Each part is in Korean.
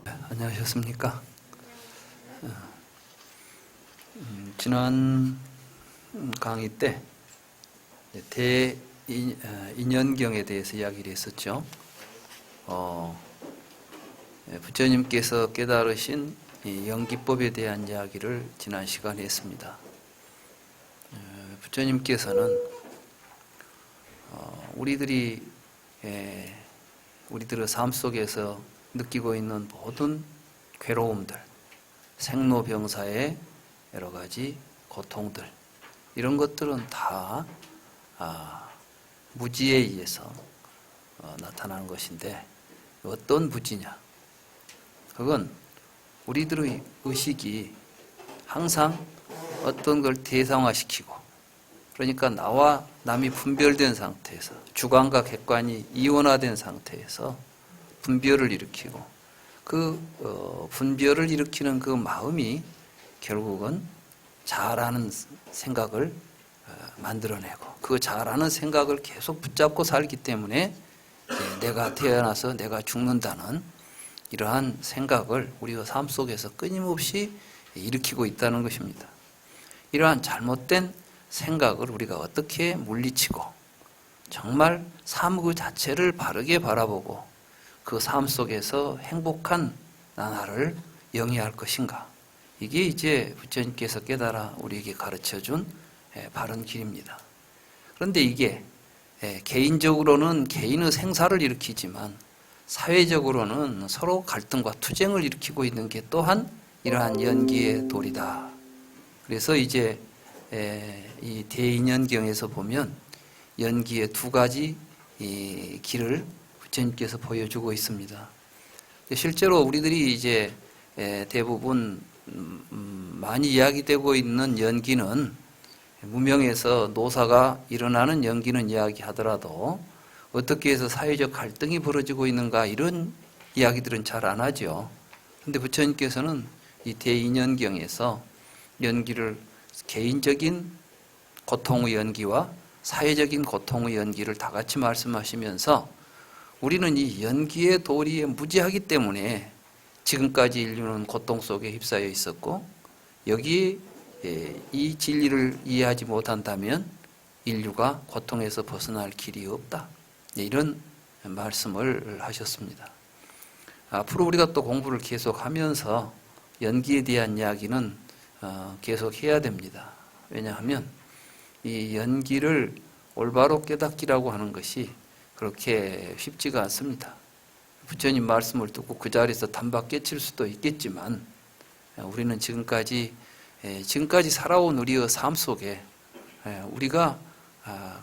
안녕하셨습니까? 지난 강의 때 대인연경에 대해서 이야기를 했었죠. 부처님께서 깨달으신 이 연기법에 대한 이야기를 지난 시간에 했습니다. 부처님께서는 우리들의 삶 속에서 느끼고 있는 모든 괴로움들, 생로병사의 여러 가지 고통들, 이런 것들은 다 무지에 의해서 나타나는 것인데, 어떤 무지냐? 그건 우리들의 의식이 항상 어떤 걸 대상화시키고, 그러니까 나와 남이 분별된 상태에서, 주관과 객관이 이원화된 상태에서 분별을 일으키고, 그 분별을 일으키는 그 마음이 결국은 잘하는 생각을 만들어내고, 그 잘하는 생각을 계속 붙잡고 살기 때문에 내가 태어나서 내가 죽는다는 이러한 생각을 우리가 삶 속에서 끊임없이 일으키고 있다는 것입니다. 이러한 잘못된 생각을 우리가 어떻게 물리치고 정말 삶 그 자체를 바르게 바라보고 그 삶 속에서 행복한 나날을 영위할 것인가? 이게 이제 부처님께서 깨달아 우리에게 가르쳐준 바른 길입니다. 그런데 이게 개인적으로는 개인의 생사를 일으키지만 사회적으로는 서로 갈등과 투쟁을 일으키고 있는 게 또한 이러한 연기의 도리다. 그래서 이제 이 대인연경에서 보면 연기의 두 가지 이 길을 부처님께서 보여주고 있습니다. 실제로 우리들이 이제 대부분 많이 이야기되고 있는 연기는 무명에서 노사가 일어나는 연기는 이야기하더라도 어떻게 해서 사회적 갈등이 벌어지고 있는가, 이런 이야기들은 잘 안 하죠. 그런데 부처님께서는 이 대인연경에서 연기를 개인적인 고통의 연기와 사회적인 고통의 연기를 다 같이 말씀하시면서 우리는 이 연기의 도리에 무지하기 때문에 지금까지 인류는 고통 속에 휩싸여 있었고, 여기에 이 진리를 이해하지 못한다면 인류가 고통에서 벗어날 길이 없다, 이런 말씀을 하셨습니다. 앞으로 우리가 또 공부를 계속하면서 연기에 대한 이야기는 계속 해야 됩니다. 왜냐하면 이 연기를 올바로 깨닫기라고 하는 것이 그렇게 쉽지가 않습니다. 부처님 말씀을 듣고 그 자리에서 단박 깨칠 수도 있겠지만, 우리는 지금까지 살아온 우리의 삶 속에 우리가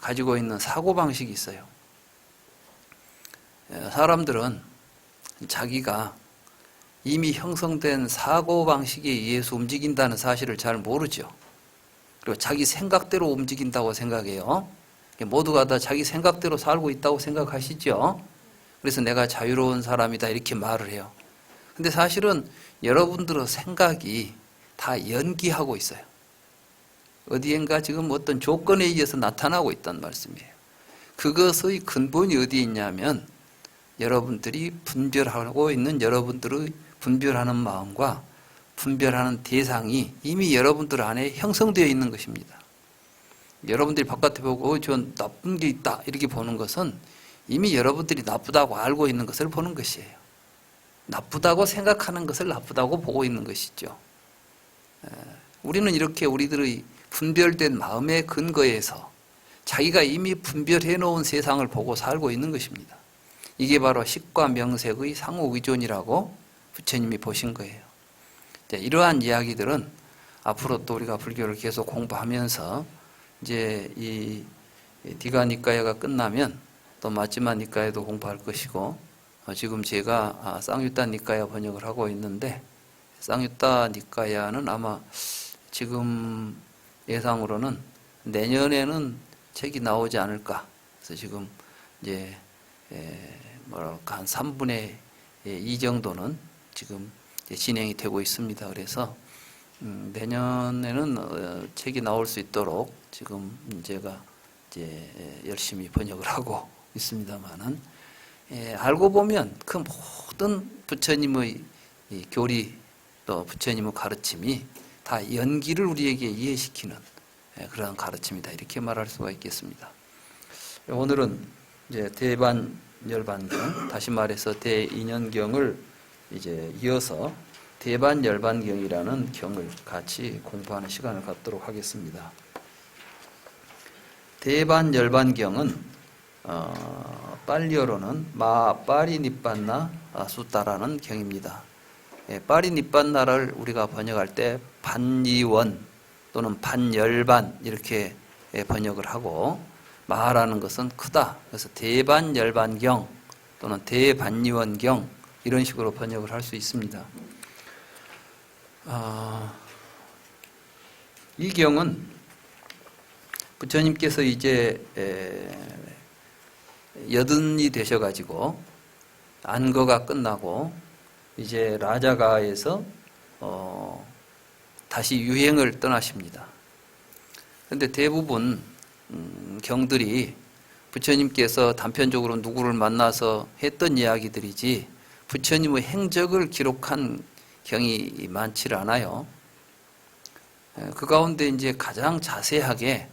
가지고 있는 사고방식이 있어요. 사람들은 자기가 이미 형성된 사고방식에 의해서 움직인다는 사실을 잘 모르죠. 그리고 자기 생각대로 움직인다고 생각해요. 모두가 다 자기 생각대로 살고 있다고 생각하시죠. 그래서 내가 자유로운 사람이다, 이렇게 말을 해요. 근데 사실은 여러분들의 생각이 다 연기하고 있어요. 어디엔가 지금 어떤 조건에 의해서 나타나고 있다는 말씀이에요. 그것의 근본이 어디에 있냐면 여러분들이 분별하고 있는 여러분들의 분별하는 마음과 분별하는 대상이 이미 여러분들 안에 형성되어 있는 것입니다. 여러분들이 바깥에 보고 저 나쁜 게 있다, 이렇게 보는 것은 이미 여러분들이 나쁘다고 알고 있는 것을 보는 것이에요. 나쁘다고 생각하는 것을 나쁘다고 보고 있는 것이죠. 우리는 이렇게 우리들의 분별된 마음의 근거에서 자기가 이미 분별해 놓은 세상을 보고 살고 있는 것입니다. 이게 바로 식과 명색의 상호의존이라고 부처님이 보신 거예요. 이러한 이야기들은 앞으로 또 우리가 불교를 계속 공부하면서 이제 이 디가 니까야가 끝나면 또 마지막 니까야도 공부할 것이고, 지금 제가 쌍유타 니까야 번역을 하고 있는데, 쌍유타 니까야는 아마 지금 예상으로는 내년에는 책이 나오지 않을까. 그래서 지금 이제 한 3분의 2 정도는 지금 진행이 되고 있습니다. 그래서 내년에는 책이 나올 수 있도록 지금 제가 이제 열심히 번역을 하고 있습니다만은, 알고 보면 그 모든 부처님의 이 교리 또 부처님의 가르침이 다 연기를 우리에게 이해시키는 그런 가르침이다. 이렇게 말할 수가 있겠습니다. 오늘은 이제 대반열반경, 다시 말해서 대인연경을 이제 이어서 대반열반경이라는 경을 같이 공부하는 시간을 갖도록 하겠습니다. 대반열반경은 빨리어로는 파리니빤나 수타라는 경입니다. 파리니빤나를 우리가 번역할 때 반이원 또는 반열반 이렇게 번역을 하고, 마라는 것은 크다. 그래서 대반열반경 또는 대반이원경 이런 식으로 번역을 할 수 있습니다. 이 경은 부처님께서 이제 80이 되셔가지고 안거가 끝나고 이제 라자가에서 다시 유행을 떠나십니다. 그런데 대부분 경들이 부처님께서 단편적으로 누구를 만나서 했던 이야기들이지 부처님의 행적을 기록한 경이 많지 않아요. 그 가운데 이제 가장 자세하게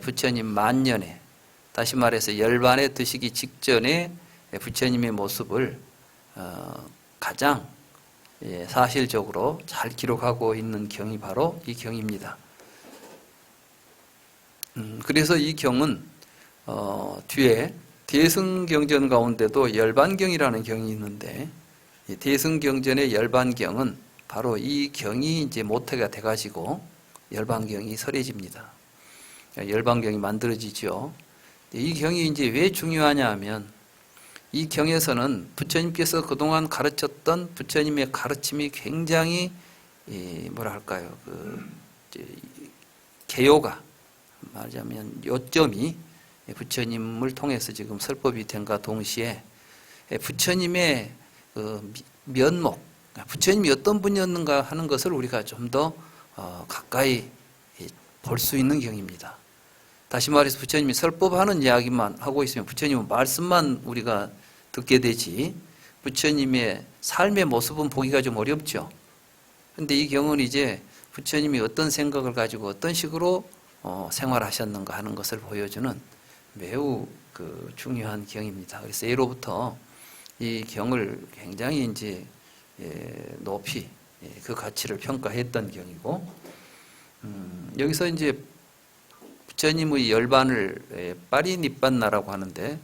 부처님 만년에, 다시 말해서 열반에 드시기 직전에 부처님의 모습을 가장 사실적으로 잘 기록하고 있는 경이 바로 이 경입니다. 그래서 이 경은 뒤에 대승경전 가운데도 열반경이라는 경이 있는데, 대승경전의 열반경은 바로 이 경이 이제 모태가 돼가지고 열반경이 설해집니다. 열반경이 만들어지죠. 이 경이 이제 왜 중요하냐 하면, 이 경에서는 부처님께서 그동안 가르쳤던 부처님의 가르침이 굉장히 뭐랄까요, 개요가 말하자면 요점이 부처님을 통해서 지금 설법이 된과 동시에 부처님의 그 면목, 부처님이 어떤 분이었는가 하는 것을 우리가 좀 더 가까이 볼 수 있는 경입니다. 다시 말해서 부처님이 설법하는 이야기만 하고 있으면 부처님의 말씀만 우리가 듣게 되지 부처님의 삶의 모습은 보기가 좀 어렵죠. 그런데 이 경은 이제 부처님이 어떤 생각을 가지고 어떤 식으로 생활하셨는가 하는 것을 보여주는 매우 중요한 경입니다. 그래서 예로부터 이 경을 굉장히 이제 높이 그 가치를 평가했던 경이고, 여기서 이제 부처님의 열반을 파리니빤나라고 하는데,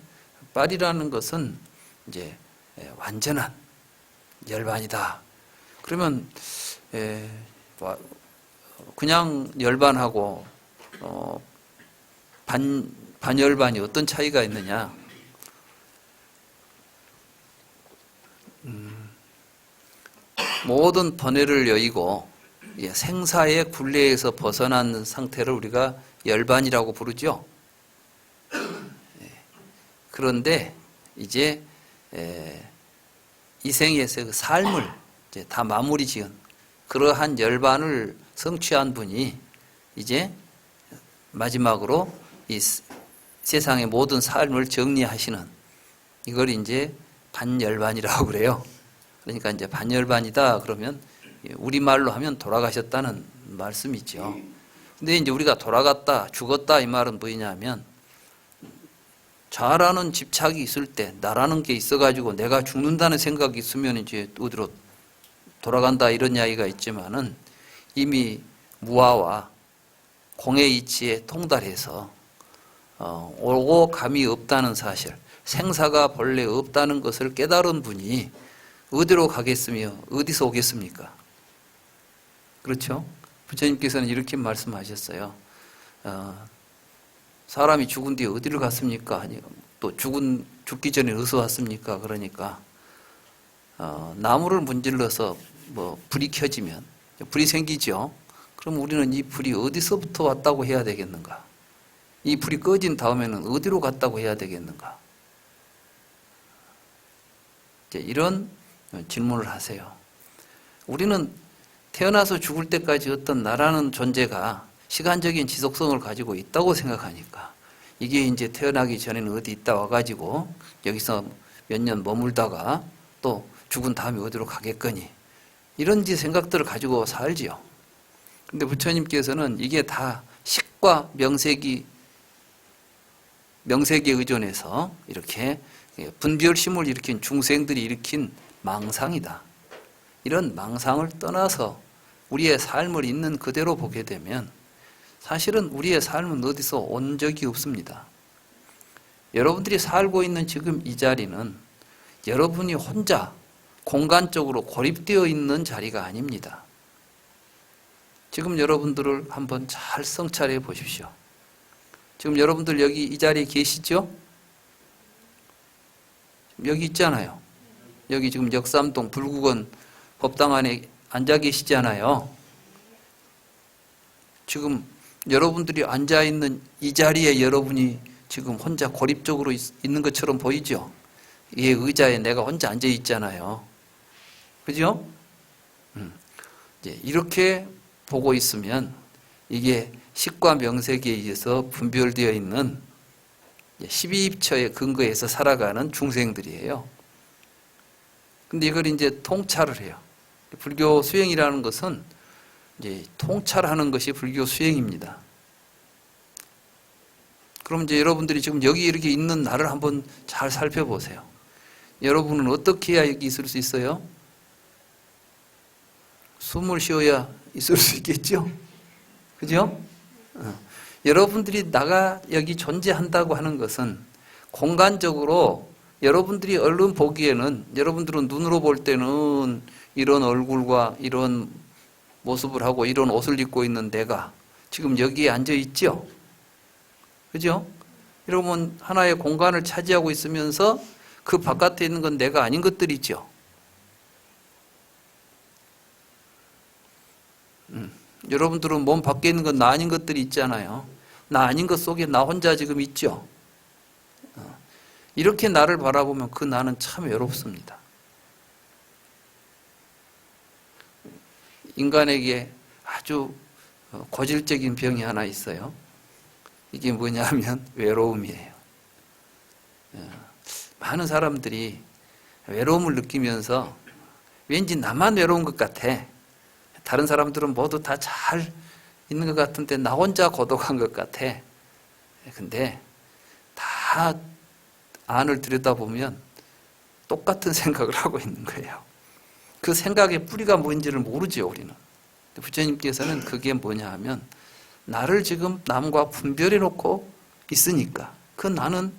파리라는 것은 이제 완전한 열반이다. 그러면 그냥 열반하고 반열반이 어떤 차이가 있느냐? 모든 번뇌를 여의고 생사의 굴레에서 벗어난 상태를 우리가 열반이라고 부르죠. 그런데 이제 이 생에서 그 삶을 이제 다 마무리 지은 그러한 열반을 성취한 분이 이제 마지막으로 이 세상의 모든 삶을 정리하시는, 이걸 이제 반열반이라고 그래요. 그러니까 이제 반열반이다 그러면 우리말로 하면 돌아가셨다는 말씀이죠. 근데 이제 우리가 돌아갔다, 죽었다 이 말은 뭐냐면, 자라는 집착이 있을 때, 나라는 게 있어가지고 내가 죽는다는 생각이 있으면 이제 어디로 돌아간다 이런 이야기가 있지만은, 이미 무아와 공의 이치에 통달해서 오고 감이 없다는 사실, 생사가 본래 없다는 것을 깨달은 분이 어디로 가겠으며 어디서 오겠습니까? 그렇죠? 부처님께서는 이렇게 말씀하셨어요. 사람이 죽은 뒤에 어디를 갔습니까? 아니, 또 죽기 전에 어디서 왔습니까? 그러니까 나무를 문질러서 불이 켜지면 불이 생기죠. 그럼 우리는 이 불이 어디서부터 왔다고 해야 되겠는가? 이 불이 꺼진 다음에는 어디로 갔다고 해야 되겠는가? 이런 질문을 하세요. 우리는 태어나서 죽을 때까지 어떤 나라는 존재가 시간적인 지속성을 가지고 있다고 생각하니까, 이게 이제 태어나기 전에는 어디 있다 와가지고 여기서 몇 년 머물다가 또 죽은 다음에 어디로 가겠거니, 이런 생각들을 가지고 살지요. 근데 부처님께서는 이게 다 식과 명색에 의존해서 이렇게 분별심을 일으킨 중생들이 일으킨 망상이다. 이런 망상을 떠나서 우리의 삶을 있는 그대로 보게 되면 사실은 우리의 삶은 어디서 온 적이 없습니다. 여러분들이 살고 있는 지금 이 자리는 여러분이 혼자 공간적으로 고립되어 있는 자리가 아닙니다. 지금 여러분들을 한번 잘 성찰해 보십시오. 지금 여러분들 여기 이 자리에 계시죠? 여기 있잖아요. 여기 지금 역삼동 불국원 법당 안에 앉아 계시잖아요. 지금 여러분들이 앉아 있는 이 자리에 여러분이 지금 혼자 고립적으로 있는 것처럼 보이죠? 이 의자에 내가 혼자 앉아 있잖아요. 그죠? 이제 이렇게 보고 있으면 이게 식과 명색에 의해서 분별되어 있는 12입처의 근거에서 살아가는 중생들이에요. 근데 이걸 이제 통찰을 해요. 불교 수행이라는 것은 이제 통찰하는 것이 불교 수행입니다. 그럼 이제 여러분들이 지금 여기 이렇게 있는 나를 한번 잘 살펴보세요. 여러분은 어떻게 해야 여기 있을 수 있어요? 숨을 쉬어야 있을 수 있겠죠? 그죠? 여러분들이 나가 여기 존재한다고 하는 것은 공간적으로 여러분들이 얼른 보기에는 여러분들은 눈으로 볼 때는 이런 얼굴과 이런 모습을 하고 이런 옷을 입고 있는 내가 지금 여기에 앉아 있죠? 그죠? 여러분 하나의 공간을 차지하고 있으면서 그 바깥에 있는 건 내가 아닌 것들이죠. 여러분들은 몸 밖에 있는 건 나 아닌 것들이 있잖아요. 나 아닌 것 속에 나 혼자 지금 있죠. 이렇게 나를 바라보면 그 나는 참 외롭습니다. 인간에게 아주 고질적인 병이 하나 있어요. 이게 뭐냐면 외로움이에요. 많은 사람들이 외로움을 느끼면서 왠지 나만 외로운 것 같아. 다른 사람들은 모두 다 잘 있는 것 같은데 나 혼자 고독한 것 같아. 근데 다 안을 들여다보면 똑같은 생각을 하고 있는 거예요. 그 생각의 뿌리가 뭔지를 모르죠, 우리는. 부처님께서는 그게 뭐냐 하면 나를 지금 남과 분별해 놓고 있으니까 그 나는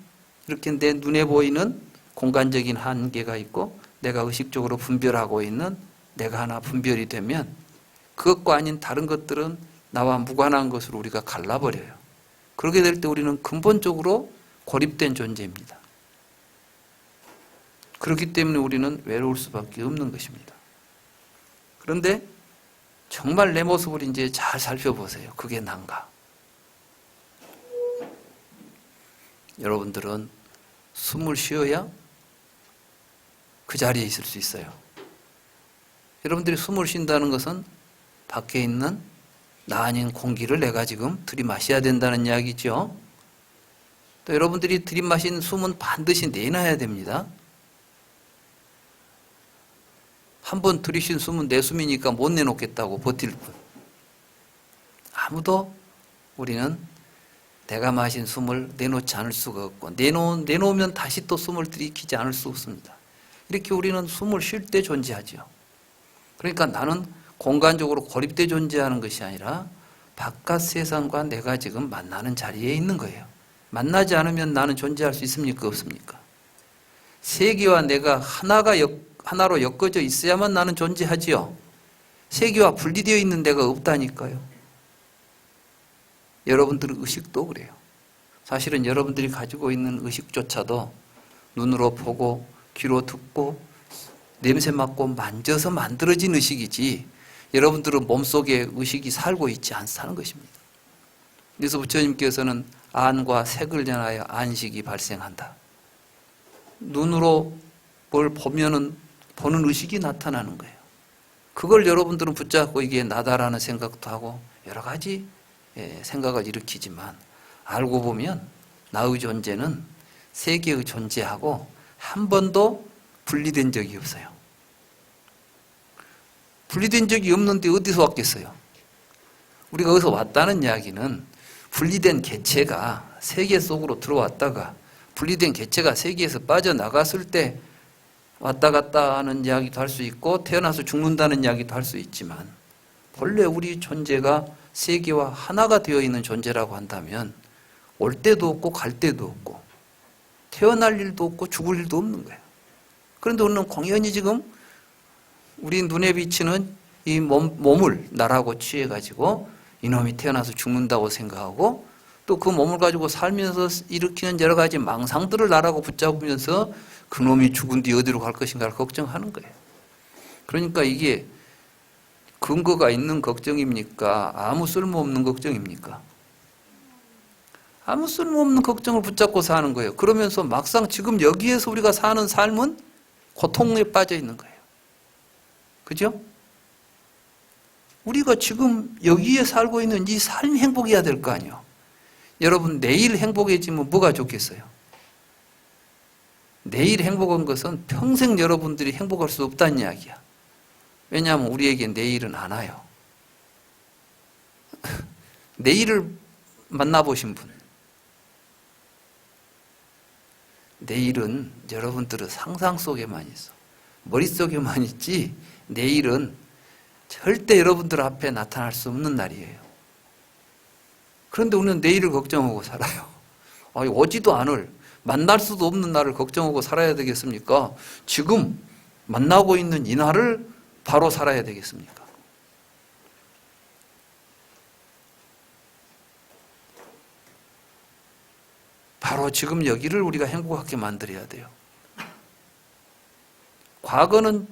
이렇게 내 눈에 보이는 공간적인 한계가 있고 내가 의식적으로 분별하고 있는 내가 하나 분별이 되면 그것과 아닌 다른 것들은 나와 무관한 것으로 우리가 갈라버려요. 그렇게 될 때 우리는 근본적으로 고립된 존재입니다. 그렇기 때문에 우리는 외로울 수밖에 없는 것입니다. 그런데 정말 내 모습을 이제 잘 살펴보세요. 그게 난가? 여러분들은 숨을 쉬어야 그 자리에 있을 수 있어요. 여러분들이 숨을 쉰다는 것은 밖에 있는 나 아닌 공기를 내가 지금 들이마셔야 된다는 이야기죠. 또 여러분들이 들이마신 숨은 반드시 내놔야 됩니다. 한번 들이쉰 숨은 내 숨이니까 못 내놓겠다고 버틸 뿐. 아무도 우리는 내가 마신 숨을 내놓지 않을 수가 없고 내놓으면 다시 또 숨을 들이키지 않을 수 없습니다. 이렇게 우리는 숨을 쉴 때 존재하죠. 그러니까 나는 공간적으로 고립돼 존재하는 것이 아니라 바깥 세상과 내가 지금 만나는 자리에 있는 거예요. 만나지 않으면 나는 존재할 수 있습니까? 없습니까? 세계와 내가 하나로 엮어져 있어야만 나는 존재하지요. 세계와 분리되어 있는 데가 없다니까요. 여러분들의 의식도 그래요. 사실은 여러분들이 가지고 있는 의식조차도 눈으로 보고 귀로 듣고 냄새 맡고 만져서 만들어진 의식이지 여러분들은 몸속에 의식이 살고 있지 않다는 것입니다. 그래서 부처님께서는 안과 색을 전하여 안식이 발생한다. 눈으로 뭘 보면은 보는 의식이 나타나는 거예요. 그걸 여러분들은 붙잡고 이게 나다라는 생각도 하고 여러 가지 생각을 일으키지만 알고 보면 나의 존재는 세계의 존재하고 한 번도 분리된 적이 없어요. 분리된 적이 없는데 어디서 왔겠어요? 우리가 어디서 왔다는 이야기는 분리된 개체가 세계 속으로 들어왔다가 분리된 개체가 세계에서 빠져나갔을 때 왔다 갔다 하는 이야기도 할 수 있고 태어나서 죽는다는 이야기도 할 수 있지만 본래 우리 존재가 세계와 하나가 되어 있는 존재라고 한다면 올 때도 없고 갈 때도 없고 태어날 일도 없고 죽을 일도 없는 거예요. 그런데 우리는 공연히 지금 우리 눈에 비치는 이 몸을 나라고 취해가지고 이놈이 태어나서 죽는다고 생각하고 또 그 몸을 가지고 살면서 일으키는 여러 가지 망상들을 나라고 붙잡으면서 그놈이 죽은 뒤 어디로 갈 것인가를 걱정하는 거예요. 그러니까 이게 근거가 있는 걱정입니까? 아무 쓸모없는 걱정입니까? 아무 쓸모없는 걱정을 붙잡고 사는 거예요. 그러면서 막상 지금 여기에서 우리가 사는 삶은 고통에 빠져 있는 거예요. 그죠? 우리가 지금 여기에 살고 있는 이 삶이 행복해야 될 거 아니에요. 여러분 내일 행복해지면 뭐가 좋겠어요? 내일 행복한 것은 평생 여러분들이 행복할 수 없다는 이야기야. 왜냐하면 우리에게 내일은 안 와요. 내일을 만나보신 분, 내일은 여러분들은 상상 속에만 있어. 머릿속에만 있지 내일은 절대 여러분들 앞에 나타날 수 없는 날이에요. 그런데 우리는 내일을 걱정하고 살아요. 오지도 않을, 만날 수도 없는 날을 걱정하고 살아야 되겠습니까? 지금 만나고 있는 이 날을 바로 살아야 되겠습니까? 바로 지금 여기를 우리가 행복하게 만들어야 돼요. 과거는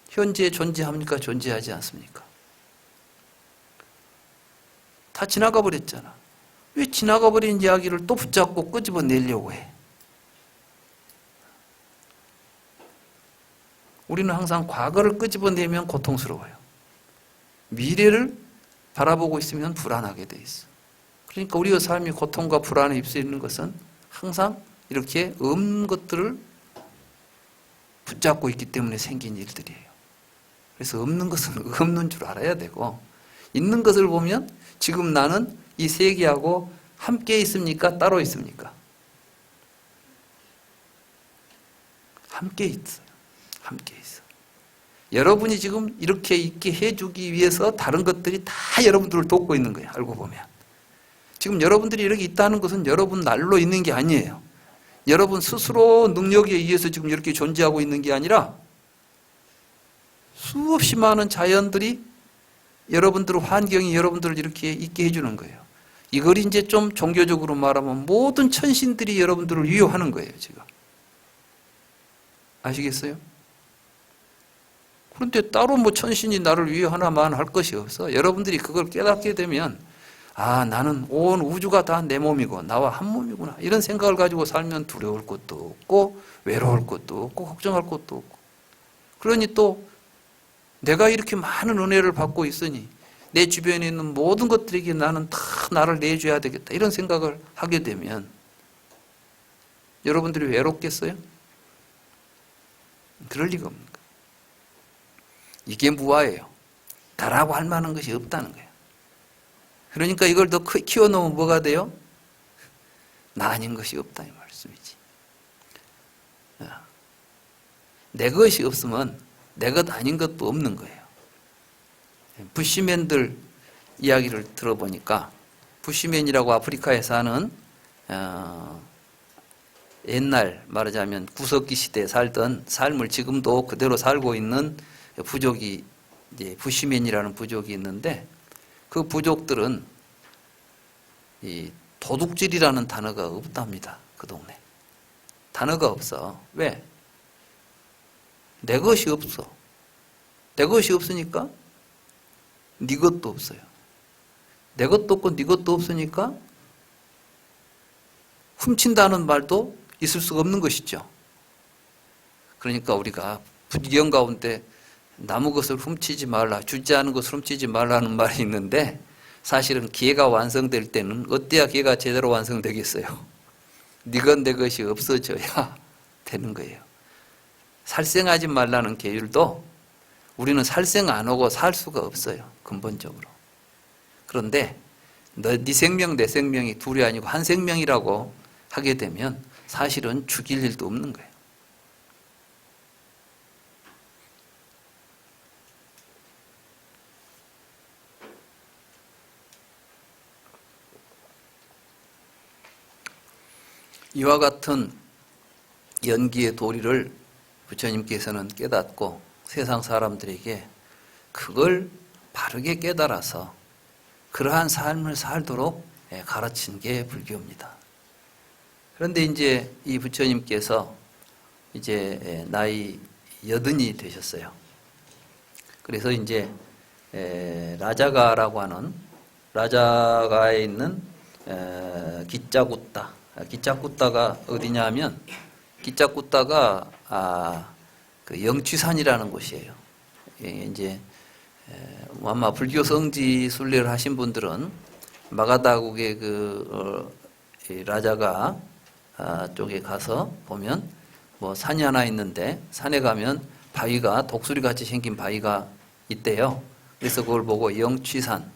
현재에 존재합니까? 존재하지 않습니까? 다 지나가 버렸잖아. 왜 지나가 버린 이야기를 또 붙잡고 끄집어내려고 해? 우리는 항상 과거를 끄집어내면 고통스러워요. 미래를 바라보고 있으면 불안하게 돼 있어. 그러니까 우리의 삶이 고통과 불안에 휩쓸리는 것은 항상 이렇게 없는 것들을 붙잡고 있기 때문에 생긴 일들이에요. 그래서 없는 것은 없는 줄 알아야 되고 있는 것을 보면 지금 나는 이 세계하고 함께 있습니까? 따로 있습니까? 함께 있어요. 함께 있어. 여러분이 지금 이렇게 있게 해주기 위해서 다른 것들이 다 여러분들을 돕고 있는 거예요. 알고 보면. 지금 여러분들이 이렇게 있다는 것은 여러분 날로 있는 게 아니에요. 여러분 스스로 능력에 의해서 지금 이렇게 존재하고 있는 게 아니라 수없이 많은 자연들이 여러분들 환경이 여러분들을 이렇게 있게 해주는 거예요. 이걸 이제 좀 종교적으로 말하면 모든 천신들이 여러분들을 위협하는 거예요, 지금. 아시겠어요? 그런데 따로 뭐 천신이 나를 위협하나만 할 것이 없어. 여러분들이 그걸 깨닫게 되면 나는 온 우주가 다 내 몸이고 나와 한 몸이구나. 이런 생각을 가지고 살면 두려울 것도 없고 외로울 것도 없고 걱정할 것도 없고. 그러니 또 내가 이렇게 많은 은혜를 받고 있으니 내 주변에 있는 모든 것들에게 나는 다 나를 내줘야 되겠다. 이런 생각을 하게 되면 여러분들이 외롭겠어요? 그럴 리가 없는 거예요. 이게 무아예요. 나라고 할 만한 것이 없다는 거예요. 그러니까 이걸 더 키워놓으면 뭐가 돼요? 나 아닌 것이 없다 이 말씀이지. 내 것이 없으면 내 것 아닌 것도 없는 거예요. 부시맨들 이야기를 들어보니까 부시맨이라고 아프리카에 사는 옛날 말하자면 구석기 시대에 살던 삶을 지금도 그대로 살고 있는 부족이 이제 부시맨이라는 부족이 있는데 그 부족들은 이 도둑질이라는 단어가 없답니다. 그 동네. 단어가 없어. 왜? 내 것이 없어. 내 것이 없으니까 네 것도 없어요. 내 것도 없고 네 것도 없으니까 훔친다는 말도 있을 수가 없는 것이죠. 그러니까 우리가 부지경 가운데 남의 것을 훔치지 말라, 주지 않은 것을 훔치지 말라는 말이 있는데 사실은 기회가 완성될 때는 어때야 기회가 제대로 완성되겠어요? 네 것 내 것이 없어져야 되는 거예요. 살생하지 말라는 계율도 우리는 살생 안 하고 살 수가 없어요. 근본적으로. 그런데 네 생명 내 생명이 둘이 아니고 한 생명이라고 하게 되면 사실은 죽일 일도 없는 거예요. 이와 같은 연기의 도리를 부처님께서는 깨닫고 세상 사람들에게 그걸 바르게 깨달아서 그러한 삶을 살도록 가르친 게 불교입니다. 그런데 이제 이 부처님께서 이제 나이 80이 되셨어요. 그래서 이제 라자가라고 하는 라자가에 있는 기짜꾸따가 어디냐면 기짜꾸따가 그 영취산이라는 곳이에요. 이제 아마 불교 성지 순례를 하신 분들은 마가다국의 라자가 쪽에 가서 보면 뭐 산이 하나 있는데 산에 가면 바위가 독수리 같이 생긴 바위가 있대요. 그래서 그걸 보고 영취산.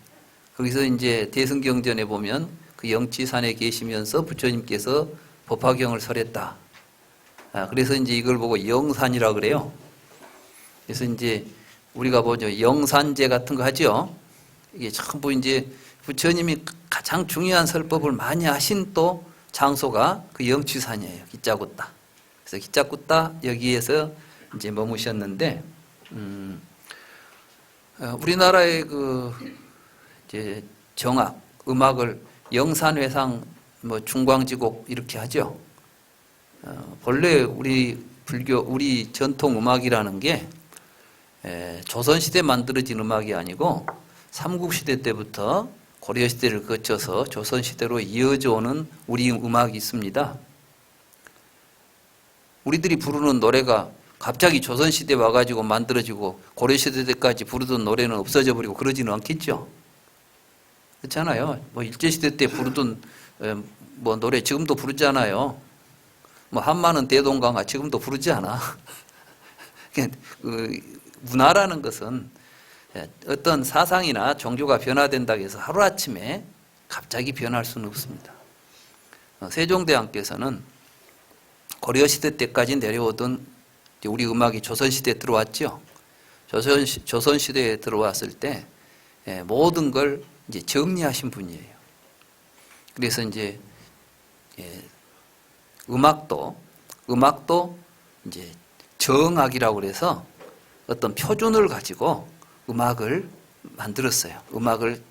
거기서 이제 대승경전에 보면 그 영취산에 계시면서 부처님께서 법화경을 설했다. 그래서 이제 이걸 보고 영산이라 그래요. 그래서 이제 우리가 보죠. 영산제 같은 거 하죠. 이게 전부 이제 부처님이 가장 중요한 설법을 많이 하신 또 장소가 그 영취산이에요. 기짜꾸따. 그래서 기짜꾸따 여기에서 이제 머무셨는데, 우리나라의 이제 정악, 음악을 영산회상, 뭐 중광지곡 이렇게 하죠. 본래 우리 전통 음악이라는 게 조선시대 만들어진 음악이 아니고 삼국시대 때부터 고려시대를 거쳐서 조선시대로 이어져 오는 우리 음악이 있습니다. 우리들이 부르는 노래가 갑자기 조선시대 와가지고 만들어지고 고려시대 때까지 부르던 노래는 없어져 버리고 그러지는 않겠죠. 그렇잖아요. 뭐 일제시대 때 부르던 뭐 노래 지금도 부르잖아요. 뭐 한마는 대동강화 지금도 부르지 않아. 문화라는 것은 어떤 사상이나 종교가 변화된다고 해서 하루아침에 갑자기 변할 수는 없습니다. 세종대왕께서는 고려시대 때까지 내려오던 우리 음악이 조선시대에 들어왔죠. 조선시대에 들어왔을 때 모든 걸 이제 정리하신 분이에요. 그래서 이제 음악도 이제 정악이라고 그래서 어떤 표준을 가지고 음악을 만들었어요. 음악을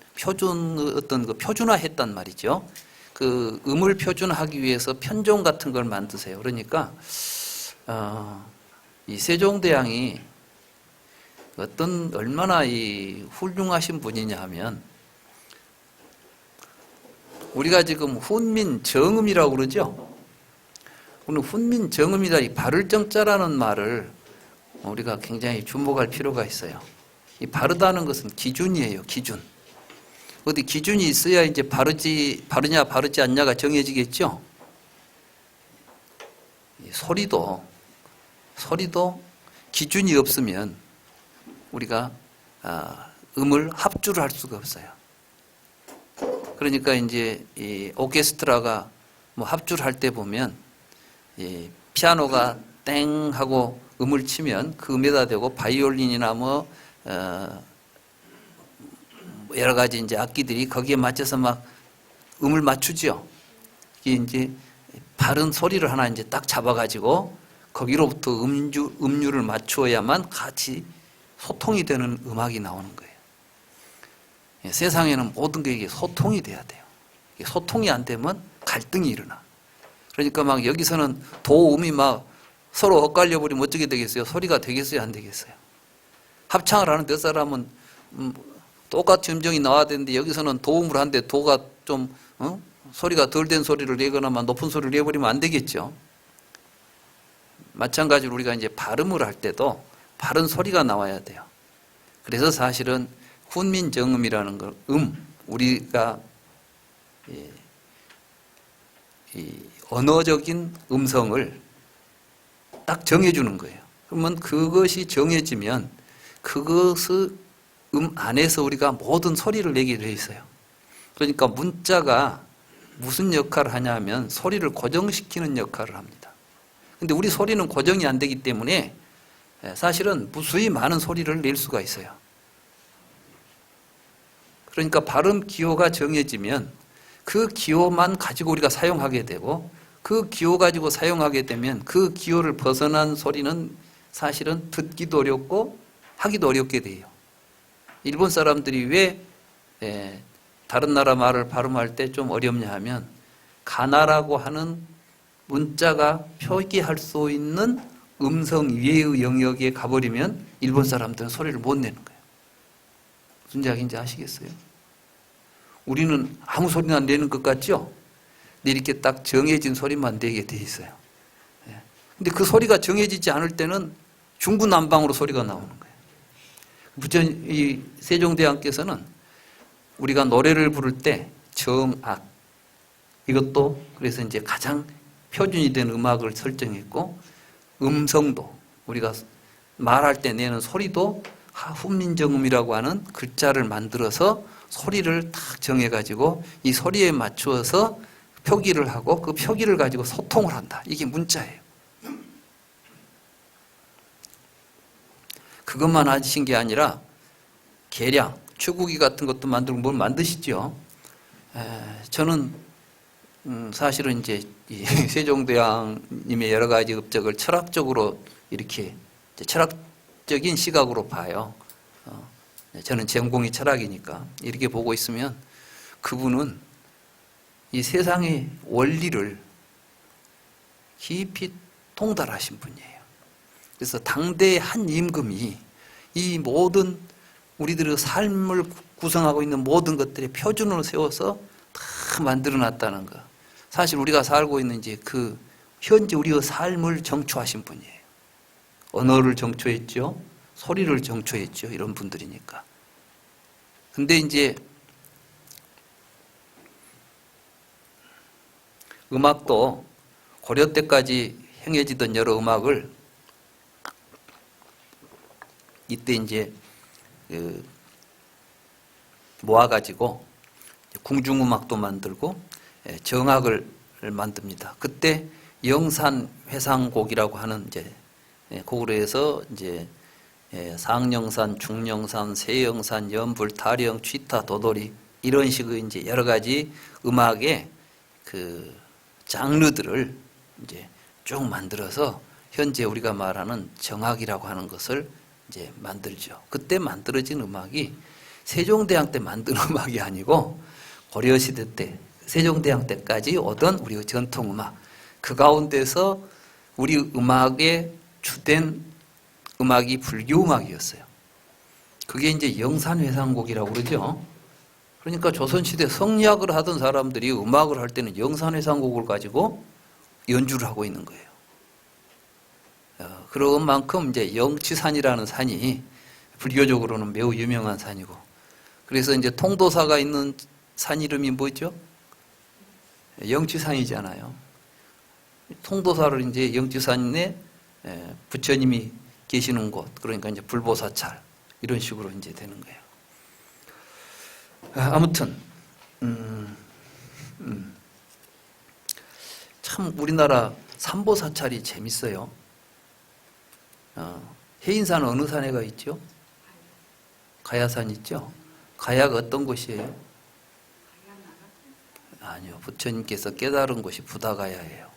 표준화했단 말이죠. 그 음을 표준화하기 위해서 편종 같은 걸 만드세요. 그러니까 이 세종대왕이 얼마나 훌륭하신 분이냐 하면 우리가 지금 훈민정음이라고 그러죠. 오늘 훈민정음이다 이 바를 정자라는 말을 우리가 굉장히 주목할 필요가 있어요. 이 바르다는 것은 기준이에요. 기준. 어디 기준이 있어야 이제 바르냐 바르지 않냐가 정해지겠죠. 소리도 기준이 없으면 우리가 음을 합주를 할 수가 없어요. 그러니까 이제 이 오케스트라가 뭐 합주를 할 때 보면 이 피아노가 땡 하고 음을 치면 그 음에다 대고 바이올린이나 뭐 여러 가지 이제 악기들이 거기에 맞춰서 막 음을 맞추죠. 이게 이제 바른 소리를 하나 이제 딱 잡아가지고 거기로부터 음률을 맞추어야만 같이 소통이 되는 음악이 나오는 거예요. 세상에는 모든 게 이게 소통이 돼야 돼요. 소통이 안 되면 갈등이 일어나. 그러니까 막 여기서는 도음이 막 서로 엇갈려 버리면 어떻게 되겠어요? 소리가 되겠어요? 안 되겠어요? 합창을 하는 몇 사람은 똑같은 음정이 나와야 되는데 여기서는 도음을 하는데 도가 좀 소리가 덜 된 소리를 내거나 높은 소리를 내버리면 안 되겠죠. 마찬가지로 우리가 이제 발음을 할 때도 바른 소리가 나와야 돼요. 그래서 사실은 훈민정음이라는 걸 우리가 이 언어적인 음성을 딱 정해주는 거예요. 그러면 그것이 정해지면 그것의 안에서 우리가 모든 소리를 내게 되어 있어요. 그러니까 문자가 무슨 역할을 하냐면 소리를 고정시키는 역할을 합니다. 근데 우리 소리는 고정이 안 되기 때문에 사실은 무수히 많은 소리를 낼 수가 있어요. 그러니까 발음 기호가 정해지면 그 기호만 가지고 우리가 사용하게 되고, 그 기호 가지고 사용하게 되면 그 기호를 벗어난 소리는 사실은 듣기도 어렵고 하기도 어렵게 돼요. 일본 사람들이 왜 다른 나라 말을 발음할 때 좀 어렵냐 하면, 가나라고 하는 문자가 표기할 수 있는 음성 이외의 영역에 가버리면 일본 사람들은 소리를 못 내는 거예요. 무슨 이야기인지 아시겠어요? 우리는 아무 소리나 내는 것 같죠? 근데 이렇게 딱 정해진 소리만 내게 돼 있어요. 근데 그 소리가 정해지지 않을 때는 중구난방으로 소리가 나오는 거예요. 이 세종대왕께서는 우리가 노래를 부를 때 정악, 이것도 그래서 이제 가장 표준이 된 음악을 설정했고, 음성도 우리가 말할 때 내는 소리도 훈민정음이라고 하는 글자를 만들어서 소리를 딱 정해가지고 이 소리에 맞추어서 표기를 하고 그 표기를 가지고 소통을 한다. 이게 문자예요. 그것만 하신 게 아니라 계량, 추구기 같은 것도 만들고 뭘 만드시죠. 저는 사실은 이제 이 세종대왕님의 여러 가지 업적을 철학적으로 이렇게 철학적인 시각으로 봐요. 저는 전공이 철학이니까 이렇게 보고 있으면 그분은 이 세상의 원리를 깊이 통달하신 분이에요. 그래서 당대의 한 임금이 이 모든 우리들의 삶을 구성하고 있는 모든 것들의 표준을 세워서 다 만들어 놨다는 거. 사실 우리가 살고 있는 이제 그 현재 우리의 삶을 정초하신 분이에요. 언어를 정초했죠. 소리를 정초했죠. 이런 분들이니까. 근데 이제 음악도 고려 때까지 행해지던 여러 음악을 이때 이제 모아가지고 궁중음악도 만들고 정악을 만듭니다. 그때 영산회상곡이라고 하는 이제 곡으로 해서 이제 상영산, 중영산, 세영산, 연불, 타령, 취타, 도돌이 이런 식의 이제 여러 가지 음악의 그 장르들을 이제 쭉 만들어서 현재 우리가 말하는 정악이라고 하는 것을 이제 만들죠. 그때 만들어진 음악이 세종대왕 때 만든 음악이 아니고 고려시대 때 세종대왕 때까지 오던 우리의 전통음악, 그 가운데서 우리 음악의 주된 음악이 불교음악이었어요. 그게 이제 영산회상곡이라고 그러죠. 그러니까 조선시대 성리학을 하던 사람들이 음악을 할 때는 영산회상곡을 가지고 연주를 하고 있는 거예요. 그런 만큼 이제 영치산이라는 산이 불교적으로는 매우 유명한 산이고, 그래서 이제 통도사가 있는 산 이름이 뭐죠? 영치산이잖아요. 통도사를 이제 영치산에 부처님이 계시는 곳, 그러니까 이제 불보사찰 이런 식으로 이제 되는 거예요. 아무튼 참 우리나라 삼보사찰이 재밌어요. 해인산 어느 산에가 있죠? 가야산 있죠? 가야가 어떤 곳이에요? 아니요, 부처님께서 깨달은 곳이 부다가야예요.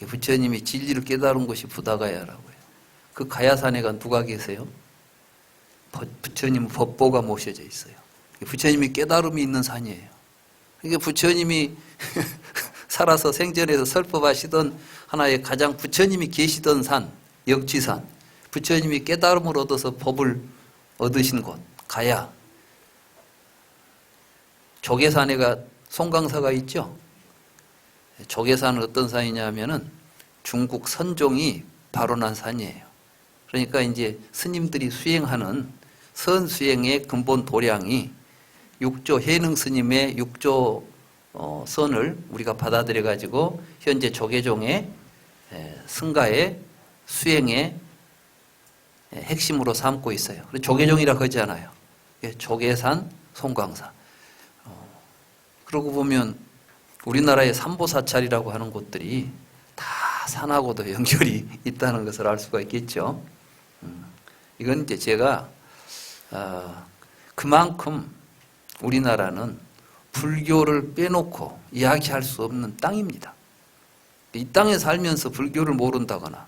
부처님이 진리를 깨달은 곳이 부다가야라고요. 그 가야산에가 누가 계세요? 부처님 법보가 모셔져 있어요. 부처님이 깨달음이 있는 산이에요. 그러니까 부처님이 살아서 생전에서 설법하시던 하나의 가장 부처님이 계시던 산, 역지산, 부처님이 깨달음을 얻어서 법을 얻으신 곳, 가야. 조계산에가 송강사가 있죠. 조계산은 어떤 산이냐 하면은 중국 선종이 발원한 산이에요. 그러니까 이제 스님들이 수행하는 선수행의 근본 도량이 육조 해능 스님의 육조 선을 우리가 받아들여 가지고 현재 조계종의 승가의 수행의 핵심으로 삼고 있어요. 조계종이라 하지 않아요. 조계산, 송광사. 그러고 보면 우리나라의 삼보사찰이라고 하는 곳들이 다 산하고도 연결이 있다는 것을 알 수가 있겠죠. 이건 이제 제가 그만큼 우리나라는 불교를 빼놓고 이야기할 수 없는 땅입니다. 이 땅에 살면서 불교를 모른다거나